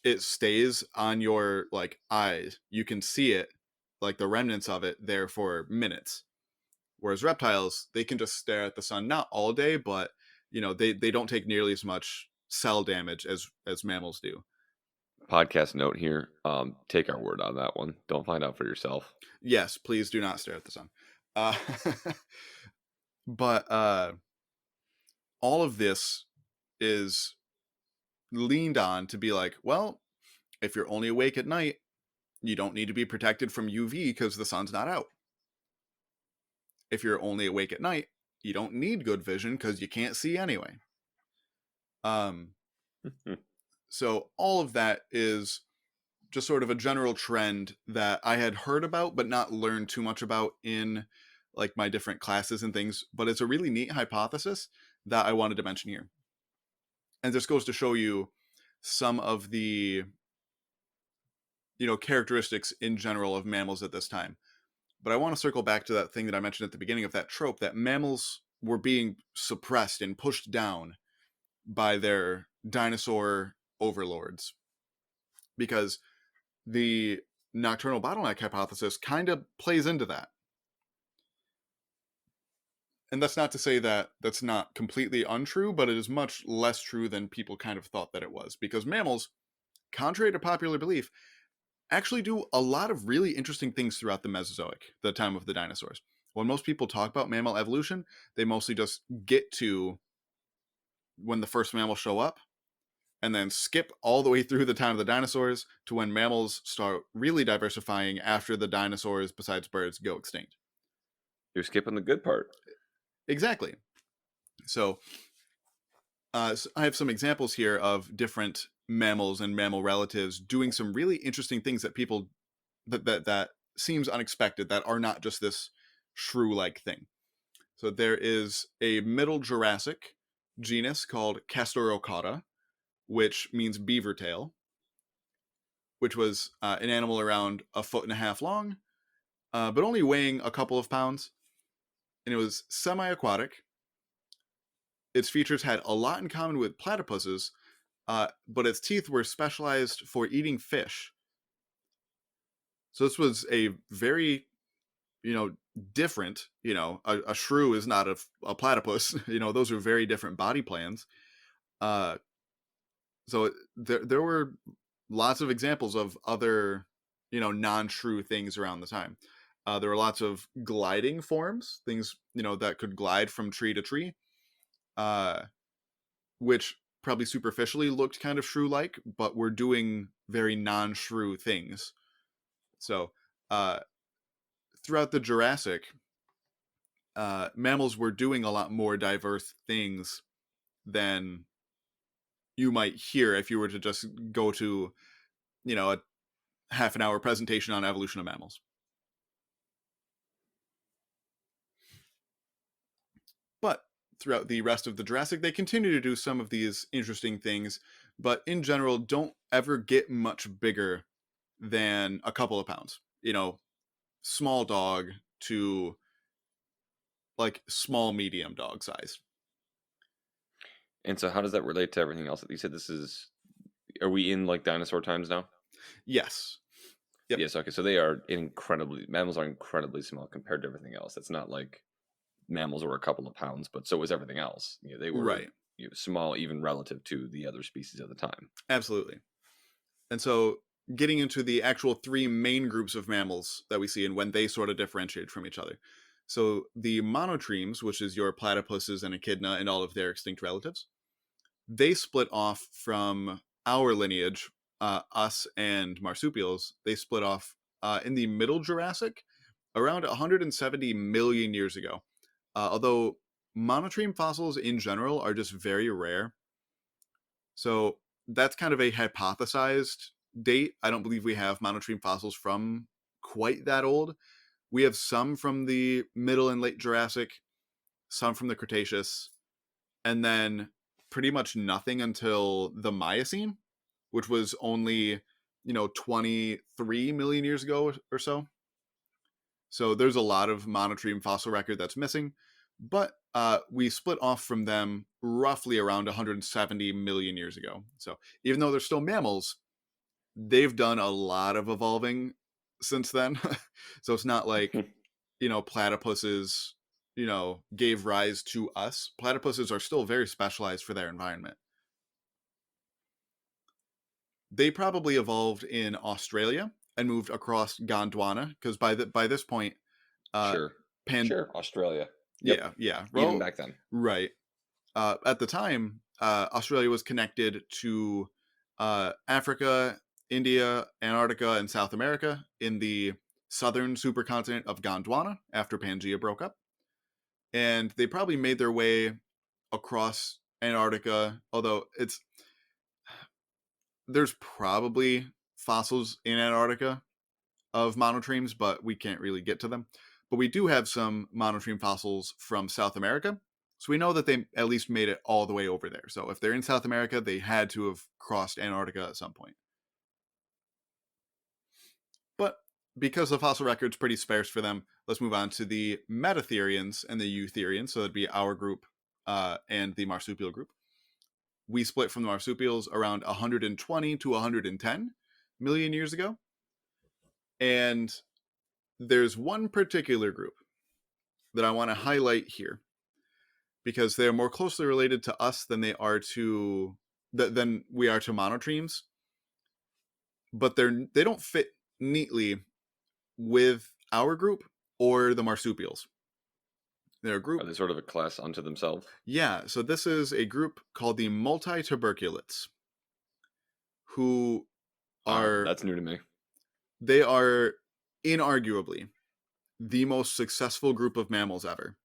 Speaker 2: it stays on your like eyes. You can see it, like the remnants of it, there for minutes. Whereas reptiles, they can just stare at the sun not all day, but they don't take nearly as much cell damage as mammals do.
Speaker 1: Podcast note here. Take our word on that one. Don't find out for yourself.
Speaker 2: Yes, please do not stare at the sun. Uh, but all of this is leaned on to be like, well, if you're only awake at night, you don't need to be protected from UV because the sun's not out. If you're only awake at night, you don't need good vision because you can't see anyway. Um, so all of that is just sort of a general trend that I had heard about but not learned too much about in like my different classes and things. But it's a really neat hypothesis that I wanted to mention here. And this goes to show you some of the characteristics in general of mammals at this time. But I want to circle back to that thing that I mentioned at the beginning of that trope, that mammals were being suppressed and pushed down by their dinosaur overlords, because the nocturnal bottleneck hypothesis kind of plays into that. And that's not to say that that's not completely untrue, but it is much less true than people kind of thought that it was, because mammals, contrary to popular belief, actually do a lot of really interesting things throughout the Mesozoic, the time of the dinosaurs. When most people talk about mammal evolution, they mostly just get to when the first mammals show up and then skip all the way through the time of the dinosaurs to when mammals start really diversifying after the dinosaurs, besides birds, go extinct.
Speaker 1: You're skipping the good part.
Speaker 2: Exactly. So, I have some examples here of different mammals and mammal relatives doing some really interesting things that people that seems unexpected, that are not just this shrew-like thing. So there is a Middle Jurassic genus called Castor Okata, which means beaver tail, which was an animal around a foot and a half long, but only weighing a couple of pounds. And it was semi-aquatic. Its features had a lot in common with platypuses, but its teeth were specialized for eating fish. So this was a very, different. A shrew is not a platypus. Those are very different body plans. Uh, so there were lots of examples of other, non-shrew things around the time. There were lots of gliding forms, things, that could glide from tree to tree, uh, which probably superficially looked kind of shrew-like, but were doing very non-shrew things. So uh, throughout the Jurassic, mammals were doing a lot more diverse things than you might hear if you were to just go to, a half an hour presentation on evolution of mammals. But throughout the rest of the Jurassic, they continue to do some of these interesting things, but in general, don't ever get much bigger than a couple of pounds. Small dog to like small medium dog size.
Speaker 1: And so how does that relate to everything else? You said this is, are we in like dinosaur times now?
Speaker 2: Yes. Yep.
Speaker 1: Yes, okay. So mammals are incredibly small compared to everything else. It's not like mammals were a couple of pounds, but so was everything else. They were
Speaker 2: Right.
Speaker 1: small, even relative to the other species at the time.
Speaker 2: Absolutely. And so getting into the actual three main groups of mammals that we see and when they sort of differentiate from each other. So the monotremes, which is your platypuses and echidna and all of their extinct relatives, they split off from our lineage, us and marsupials. They split off in the Middle Jurassic around 170 million years ago. Although monotreme fossils in general are just very rare. So that's kind of a hypothesized date. I don't believe we have monotreme fossils from quite that old. We have some from the Middle and Late Jurassic, some from the Cretaceous, and then pretty much nothing until the Miocene, which was only, 23 million years ago or so. So there's a lot of monotreme fossil record that's missing, but we split off from them roughly around 170 million years ago. So even though they're still mammals, they've done a lot of evolving since then. So it's not like, platypuses, gave rise to us. Platypuses are still very specialized for their environment. They probably evolved in Australia and moved across Gondwana because by this point, uh,
Speaker 1: Sure.
Speaker 2: pan
Speaker 1: Sure. Australia. Yep.
Speaker 2: yeah,
Speaker 1: Even
Speaker 2: well,
Speaker 1: back then.
Speaker 2: right. At the time, Australia was connected to Africa, India, Antarctica, and South America in the southern supercontinent of Gondwana after Pangaea broke up. And they probably made their way across Antarctica, although there's probably fossils in Antarctica of monotremes, but we can't really get to them. But we do have some monotreme fossils from South America. So we know that they at least made it all the way over there. So if they're in South America, they had to have crossed Antarctica at some point. But because the fossil record's pretty sparse for them, let's move on to the Metatherians and the Eutherians. So that'd be our group and the marsupial group. We split from the marsupials around 120 to 110 million years ago. And there's one particular group that I want to highlight here because they're more closely related to us than we are to monotremes, but they don't fit neatly with our group or the marsupials. They're a
Speaker 1: Are
Speaker 2: group.
Speaker 1: they sort of a class unto themselves?
Speaker 2: Yeah, so this is a group called the multituberculates, who are
Speaker 1: That's new to me.
Speaker 2: they are inarguably the most successful group of mammals ever.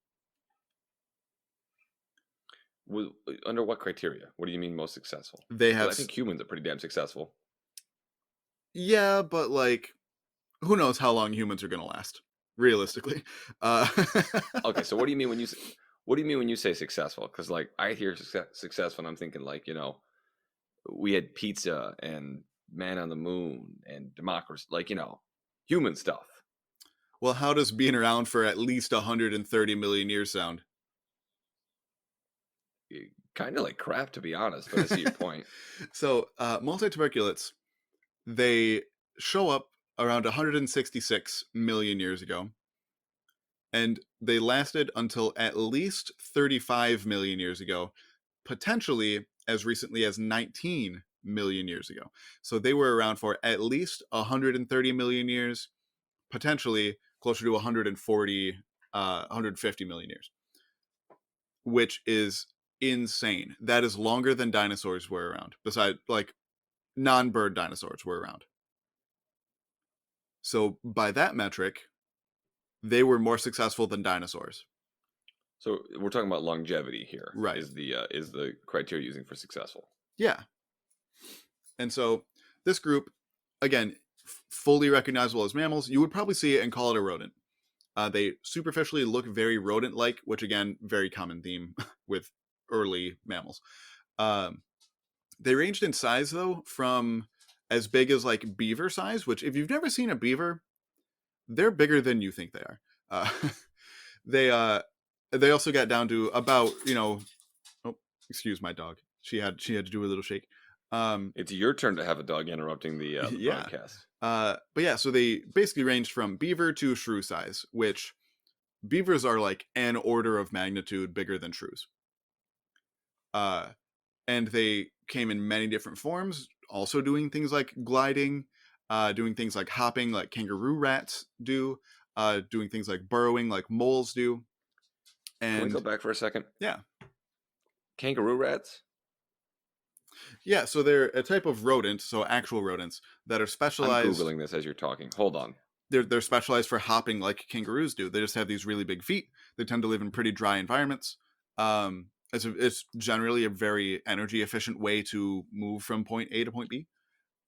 Speaker 1: Under what criteria? What do you mean most successful?
Speaker 2: They
Speaker 1: Because
Speaker 2: have
Speaker 1: I think humans are pretty damn successful.
Speaker 2: yeah, but like who knows how long humans are going to last realistically. Uh
Speaker 1: Okay, so what do you mean when what do you mean when you say successful? Because like I hear successful, and I'm thinking like we had pizza and man on the moon and democracy, like human stuff.
Speaker 2: well, how does being around for at least 130 million years sound?
Speaker 1: Kind of like crap, to be honest. But I see your point.
Speaker 2: So, multituberculates, they show up around 166 million years ago, and they lasted until at least 35 million years ago, potentially as recently as 19 million years ago. So they were around for at least 130 million years, potentially closer to 140, 150 million years, which is insane. That is longer than dinosaurs were around, besides like non-bird dinosaurs were around. So by that metric, they were more successful than dinosaurs.
Speaker 1: So we're talking about longevity here.
Speaker 2: Right.
Speaker 1: Is the criteria using for successful?
Speaker 2: Yeah. And so this group, again, fully recognizable as mammals, you would probably see it and call it a rodent. They superficially look very rodent-like, which again, very common theme with early mammals. Um, they ranged in size though from as big as like beaver size, which if you've never seen a beaver, they're bigger than you think they are. Uh, they uh, they also got down to about oh, excuse my dog. She had to do a little shake.
Speaker 1: It's your turn to have a dog interrupting the
Speaker 2: Yeah.
Speaker 1: broadcast.
Speaker 2: But yeah, so they basically ranged from beaver to shrew size, which beavers are like an order of magnitude bigger than shrews. Uh, and they came in many different forms, also doing things like gliding, doing things like hopping, like kangaroo rats do, doing things like burrowing, like moles do.
Speaker 1: Can we go
Speaker 2: And
Speaker 1: back for a second?
Speaker 2: yeah,
Speaker 1: Kangaroo rats?
Speaker 2: yeah, so they're a type of rodent, so actual rodents that are
Speaker 1: I'm
Speaker 2: specialized.
Speaker 1: Googling this as you're talking. Hold on.
Speaker 2: They're specialized for hopping like kangaroos do. They just have these really big feet. They tend to live in pretty dry environments. It's generally a very energy efficient way to move from point A to point B.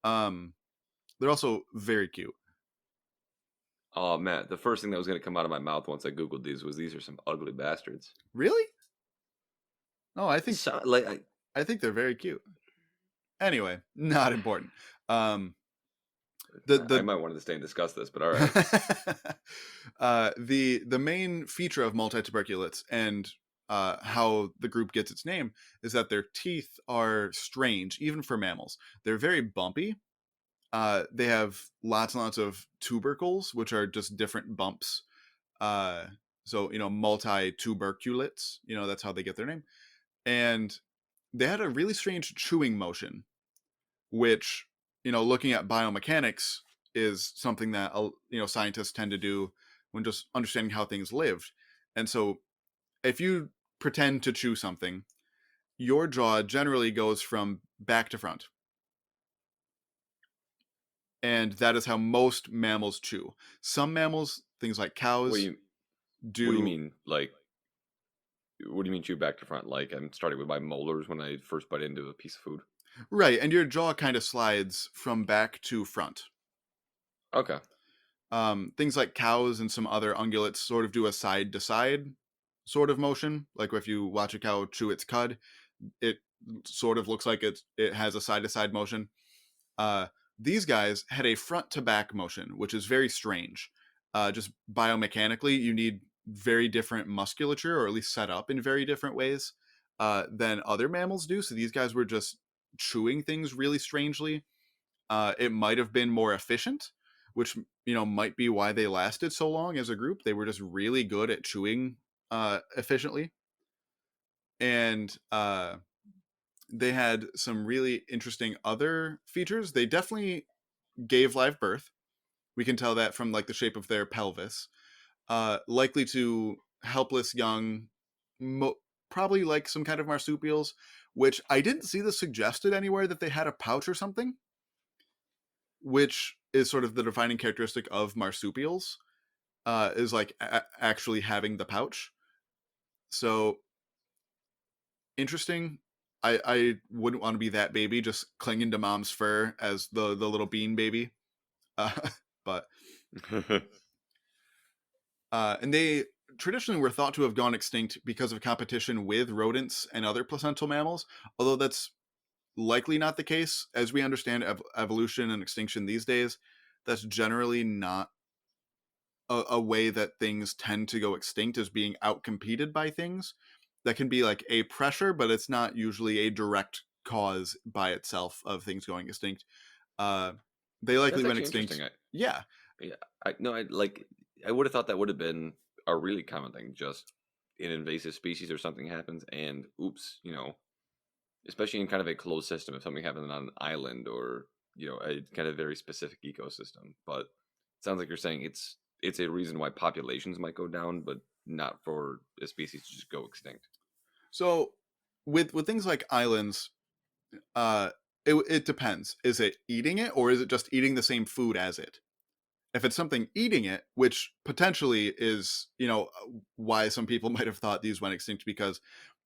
Speaker 2: Um, they're also very cute.
Speaker 1: Oh man, the first thing that was going to come out of my mouth once I googled these are some ugly bastards.
Speaker 2: Really? Oh,
Speaker 1: So like
Speaker 2: I think they're very cute. Anyway, not important. Um,
Speaker 1: I
Speaker 2: the
Speaker 1: might want to stay and discuss this, but all right.
Speaker 2: the main feature of multituberculates and how the group gets its name is that their teeth are strange, even for mammals. They're very bumpy. They have lots and lots of tubercles, which are just different bumps. Uh, so multi-tuberculates. That's how they get their name. And they had a really strange chewing motion, which looking at biomechanics is something that scientists tend to do when just understanding how things lived. And so if you pretend to chew something, your jaw generally goes from back to front, and that is how most mammals chew. Some mammals, things like
Speaker 1: What do
Speaker 2: cows,
Speaker 1: you what do you
Speaker 2: do
Speaker 1: mean like what do you mean chew back to front? Like I'm starting with my molars when I first bite into a piece of food.
Speaker 2: right, and your jaw kind of slides from back to front.
Speaker 1: Okay.
Speaker 2: Things like cows and some other ungulates sort of do a side to side sort of motion. Like if you watch a cow chew its cud, it sort of looks like it has a side to side motion. Uh, these guys had a front to back motion, which is very strange. Just biomechanically, you need very different musculature, or at least set up in very different ways than other mammals do. So these guys were just chewing things really strangely. It might have been more efficient, which might be why they lasted so long as a group. They were just really good at chewing efficiently, and they had some really interesting other features. They definitely gave live birth. We can tell that from like the shape of their pelvis. Likely to helpless young, probably like some kind of marsupials, which I didn't see this suggested anywhere that they had a pouch or something, which is sort of the defining characteristic of marsupials, is like actually having the pouch. So interesting. I wouldn't want to be that baby just clinging to mom's fur as the little bean baby. Uh, but and they traditionally were thought to have gone extinct because of competition with rodents and other placental mammals, although that's likely not the case. As we understand evolution and extinction these days, that's generally not a way that things tend to go extinct, is being outcompeted by things. That can be like a pressure, but it's not usually a direct cause by itself of things going extinct. Uh, they likely
Speaker 1: That's
Speaker 2: went
Speaker 1: actually interesting.
Speaker 2: extinct. Yeah,
Speaker 1: Yeah, I no, I like. I would have thought that would have been a really common thing. Just an invasive species or something happens, and oops, especially in kind of a closed system, if something happens on an island or a kind of very specific ecosystem. But it sounds like you're saying it's a reason why populations might go down, but not for a species to just go extinct.
Speaker 2: so with things like islands, uh, it depends. Is it eating it, or is it just eating the same food as it? If it's something eating it, which potentially is, why some people might have thought these went extinct, because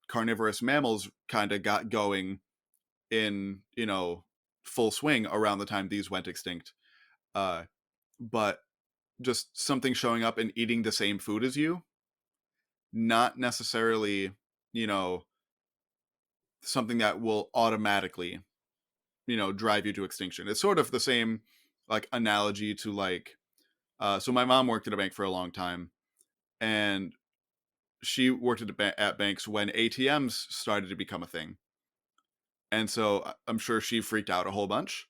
Speaker 2: carnivorous mammals kind of got going in, full swing around the time these went extinct. Uh, but just something showing up and eating the same food as you, not necessarily, you know, something that will automatically, drive you to extinction. It's sort of the same like analogy to like, so my mom worked at a bank for a long time, and she worked at banks when ATMs started to become a thing. And so I'm sure she freaked out a whole bunch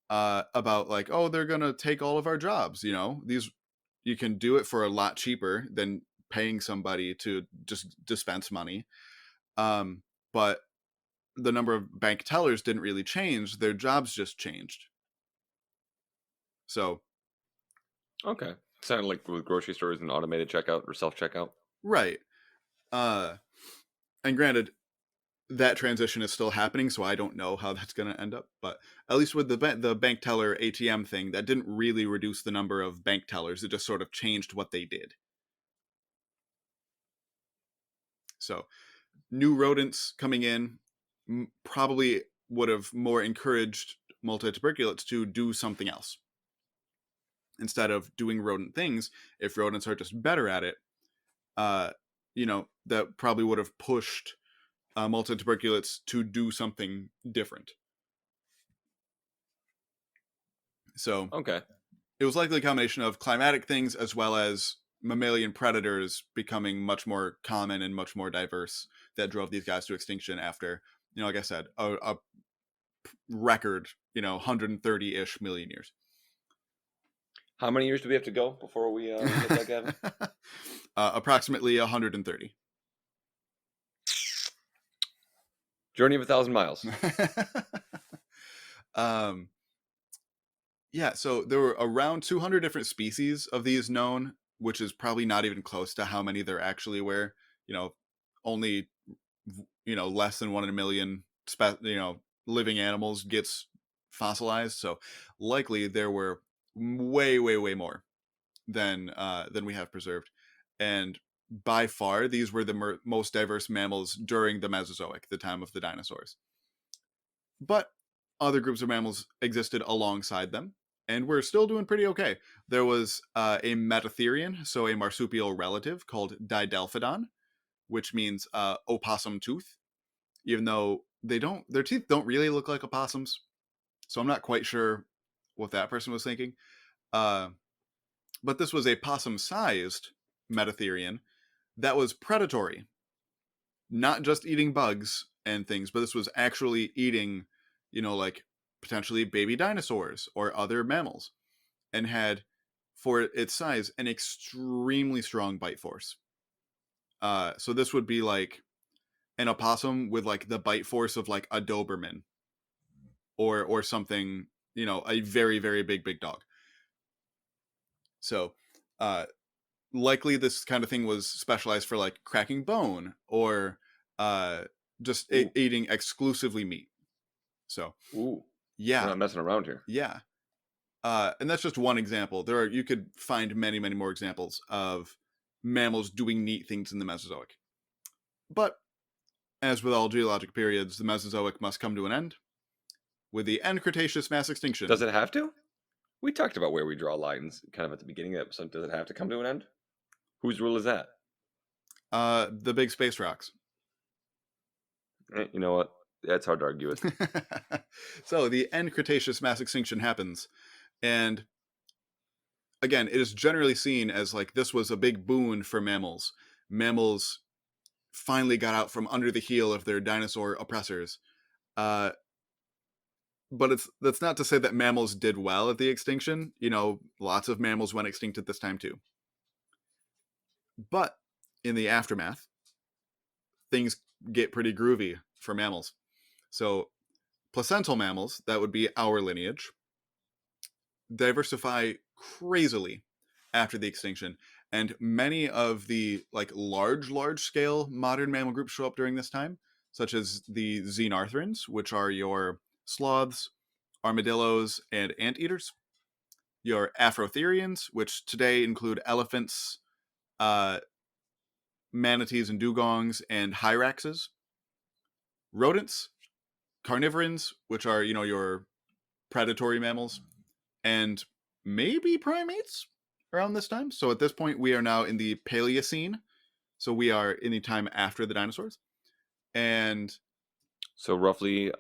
Speaker 2: about like, oh, they're gonna take all of our jobs. These, you can do it for a lot cheaper than paying somebody to just dispense money. Um, but the number of bank tellers didn't really change; their jobs just changed. So
Speaker 1: Okay, sounded like with grocery stores and automated checkout or self checkout.
Speaker 2: right, uh, and granted, that transition is still happening, so I don't know how that's going to end up. But at least with the bank teller ATM thing, that didn't really reduce the number of bank tellers. It just sort of changed what they did. So new rodents coming in probably would have more encouraged multituberculates to do something else instead of doing rodent things. If rodents are just better at it, uh, that probably would have pushed multituberculates to do something different. So
Speaker 1: Okay,
Speaker 2: it was likely a combination of climatic things as well as mammalian predators becoming much more common and much more diverse that drove these guys to extinction after, like I said, a record, 130-ish million years.
Speaker 1: how many years do we have to go before we hit that, Gavin?
Speaker 2: Approximately 130.
Speaker 1: Journey of 1,000 miles.
Speaker 2: um, yeah, so there were around 200 different species of these known, which is probably not even close to how many there actually were. Only less than 1 in a million living animals gets fossilized, so likely there were way way way more than we have preserved. And by far these were the most diverse mammals during the Mesozoic, the time of the dinosaurs. But other groups of mammals existed alongside them, and we're still doing pretty okay. There was a Metatherian, so a marsupial relative called Didelphodon, which means opossum tooth, even though their teeth don't really look like opossums. So I'm not quite sure what that person was thinking. Uh, but this was a possum-sized Metatherian that was predatory, not just eating bugs and things, but this was actually eating, like potentially baby dinosaurs or other mammals, and had, for its size, an extremely strong bite force. So this would be like an opossum with like the bite force of like a Doberman or something, a very very big dog. So, uh, likely this kind of thing was specialized for like cracking bone or uh, just
Speaker 1: Ooh,
Speaker 2: eating exclusively meat. So,
Speaker 1: ooh, we're
Speaker 2: yeah,
Speaker 1: not messing around here.
Speaker 2: yeah. And that's just one example. You could find many, many more examples of mammals doing neat things in the Mesozoic. But as with all geologic periods, the Mesozoic must come to an end with the end Cretaceous mass
Speaker 1: Does
Speaker 2: extinction.
Speaker 1: it have to? We talked about where we draw lines kind of at the beginning of the episode. Does it have to come to an end? Whose rule is that?
Speaker 2: The big space rocks.
Speaker 1: You know what? That's hard to argue with.
Speaker 2: So the end Cretaceous mass extinction happens, and again, it is generally seen as like this was a big boon for mammals. Mammals finally got out from under the heel of their dinosaur oppressors. Uh, but that's not to say that mammals did well at the extinction. Lots of mammals went extinct at this time too. But in the aftermath, things get pretty groovy for mammals. So placental mammals, that would be our lineage, diversify crazily after the extinction, and many of the like large scale modern mammal groups show up during this time, such as the xenarthrans, which are your sloths, armadillos, and anteaters, your afrotherians, which today include elephants, uh, manatees and dugongs, and hyraxes, rodents, carnivorans, which are your predatory mammals, and maybe primates around this time. So at this point, we are now in the Paleocene. So we are in the time after the dinosaurs. And
Speaker 1: So roughly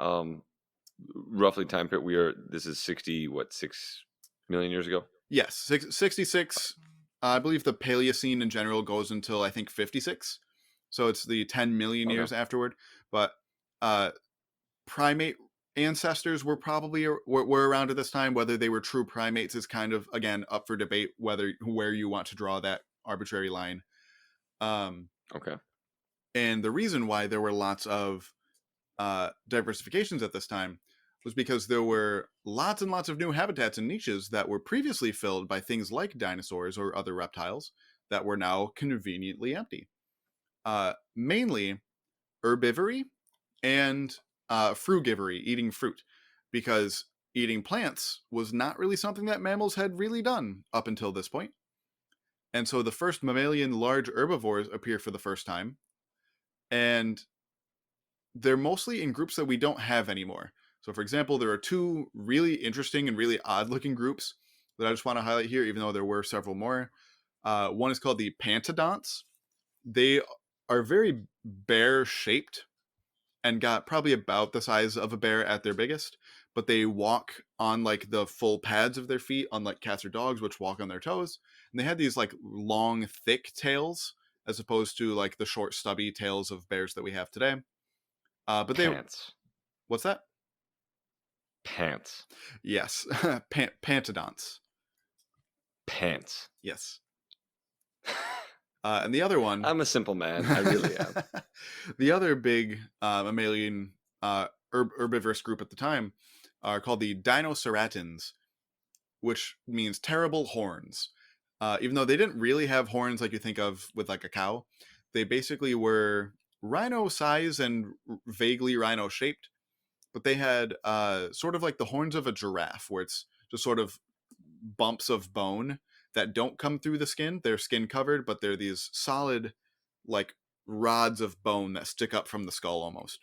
Speaker 1: time period. This is 6 million years ago.
Speaker 2: yes, 66. I believe the Paleocene in general goes until I think 56. So it's the 10 million
Speaker 1: Okay.
Speaker 2: years afterward. But uh, primate ancestors were probably were around at this time. Whether they were true primates is kind of again up for debate. Where you want to draw that arbitrary line.
Speaker 1: Okay.
Speaker 2: And the reason why there were lots of diversifications at this time was because there were lots and lots of new habitats and niches that were previously filled by things like dinosaurs or other reptiles that were now conveniently empty. Mainly herbivory and frugivory, eating fruit, because eating plants was not really something that mammals had really done up until this point. And so the first mammalian large herbivores appear for the first time, and they're mostly in groups that we don't have anymore. So, for example, there are two really interesting and really odd looking groups that I just want to highlight here, even though there were several more. One is called the Pantodonts. They are very bear shaped and got probably about the size of a bear at their biggest, but they walk on like the full pads of their feet, unlike cats or dogs, which walk on their toes. And they had these like long, thick tails as opposed to like the short, stubby tails of bears that we have today. But they,
Speaker 1: Pants.
Speaker 2: what's that?
Speaker 1: Pants.
Speaker 2: Yes, Pantodonts.
Speaker 1: Pants.
Speaker 2: Yes. And the other one,
Speaker 1: I'm a simple man. I really am.
Speaker 2: the other big mammalian herbivorous group at the time are called the Dino Saratons, which means terrible horns. Even though they didn't really have horns like you think of with like a cow, they basically were rhino size and vaguely rhino shaped, but they had sort of like the horns of a giraffe, where it's just sort of bumps of bone that don't come through the skin. They're skin covered, but they're these solid, like rods of bone that stick up from the skull almost.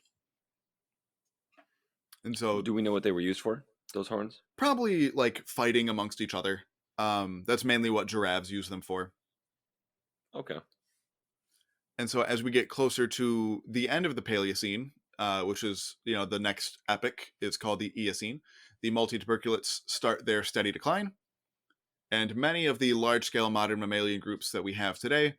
Speaker 2: And so,
Speaker 1: Do we know what they were used for? Those horns?
Speaker 2: probably like fighting amongst each other. That's mainly what giraffes use them for.
Speaker 1: Okay.
Speaker 2: And so, as we get closer to the end of the Paleocene, which is the next epoch, is called the Eocene. The multituberculates start their steady decline, and many of the large-scale modern mammalian groups that we have today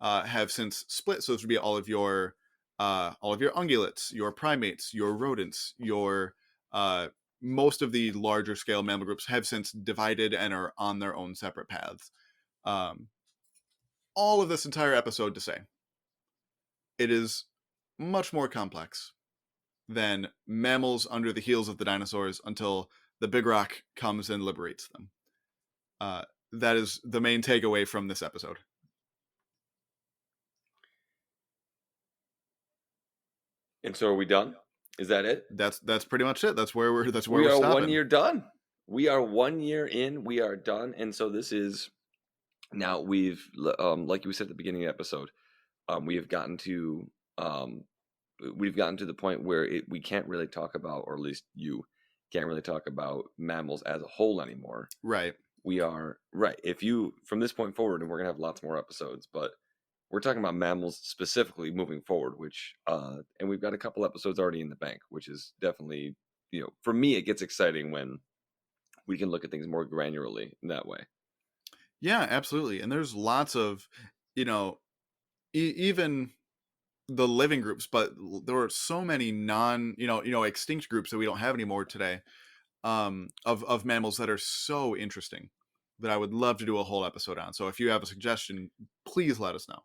Speaker 2: have since split. So this would be all of your ungulates, your primates, your rodents, your most of the larger scale mammal groups have since divided and are on their own separate paths. Um, all of this entire episode to say, it is much more complex than mammals under the heels of the dinosaurs until the big rock comes and liberates them. that is the main takeaway from this episode.
Speaker 1: And so are we done? Is that it?
Speaker 2: That's pretty much it. That's where
Speaker 1: We
Speaker 2: we're
Speaker 1: are 1
Speaker 2: stopping.
Speaker 1: year done. We are 1 year in. We are done. And so this is now like we said at the beginning of the episode, we have gotten to we've gotten to the point where we can't really talk about, or at least you can't really talk about mammals as a whole anymore.
Speaker 2: Right.
Speaker 1: We are right. If you from this point forward, and we're gonna have lots more episodes, but we're talking about mammals specifically moving forward, which and we've got a couple episodes already in the bank, which is definitely, for me it gets exciting when we can look at things more granularly in that way.
Speaker 2: Yeah, absolutely. And there's lots of, you know, even the living groups, but there were so many non, extinct groups that we don't have anymore today, of mammals that are so interesting that I would love to do a whole episode on. So if you have a suggestion, please let us know.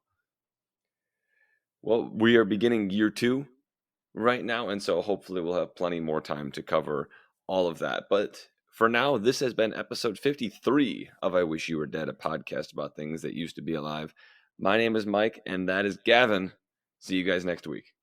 Speaker 1: Well, we are beginning year 2 right now, and so hopefully we'll have plenty more time to cover all of that. But for now, this has been episode 53 of I Wish You Were Dead, a podcast about things that used to be alive. My name is Mike, and that is Gavin. See you guys next week.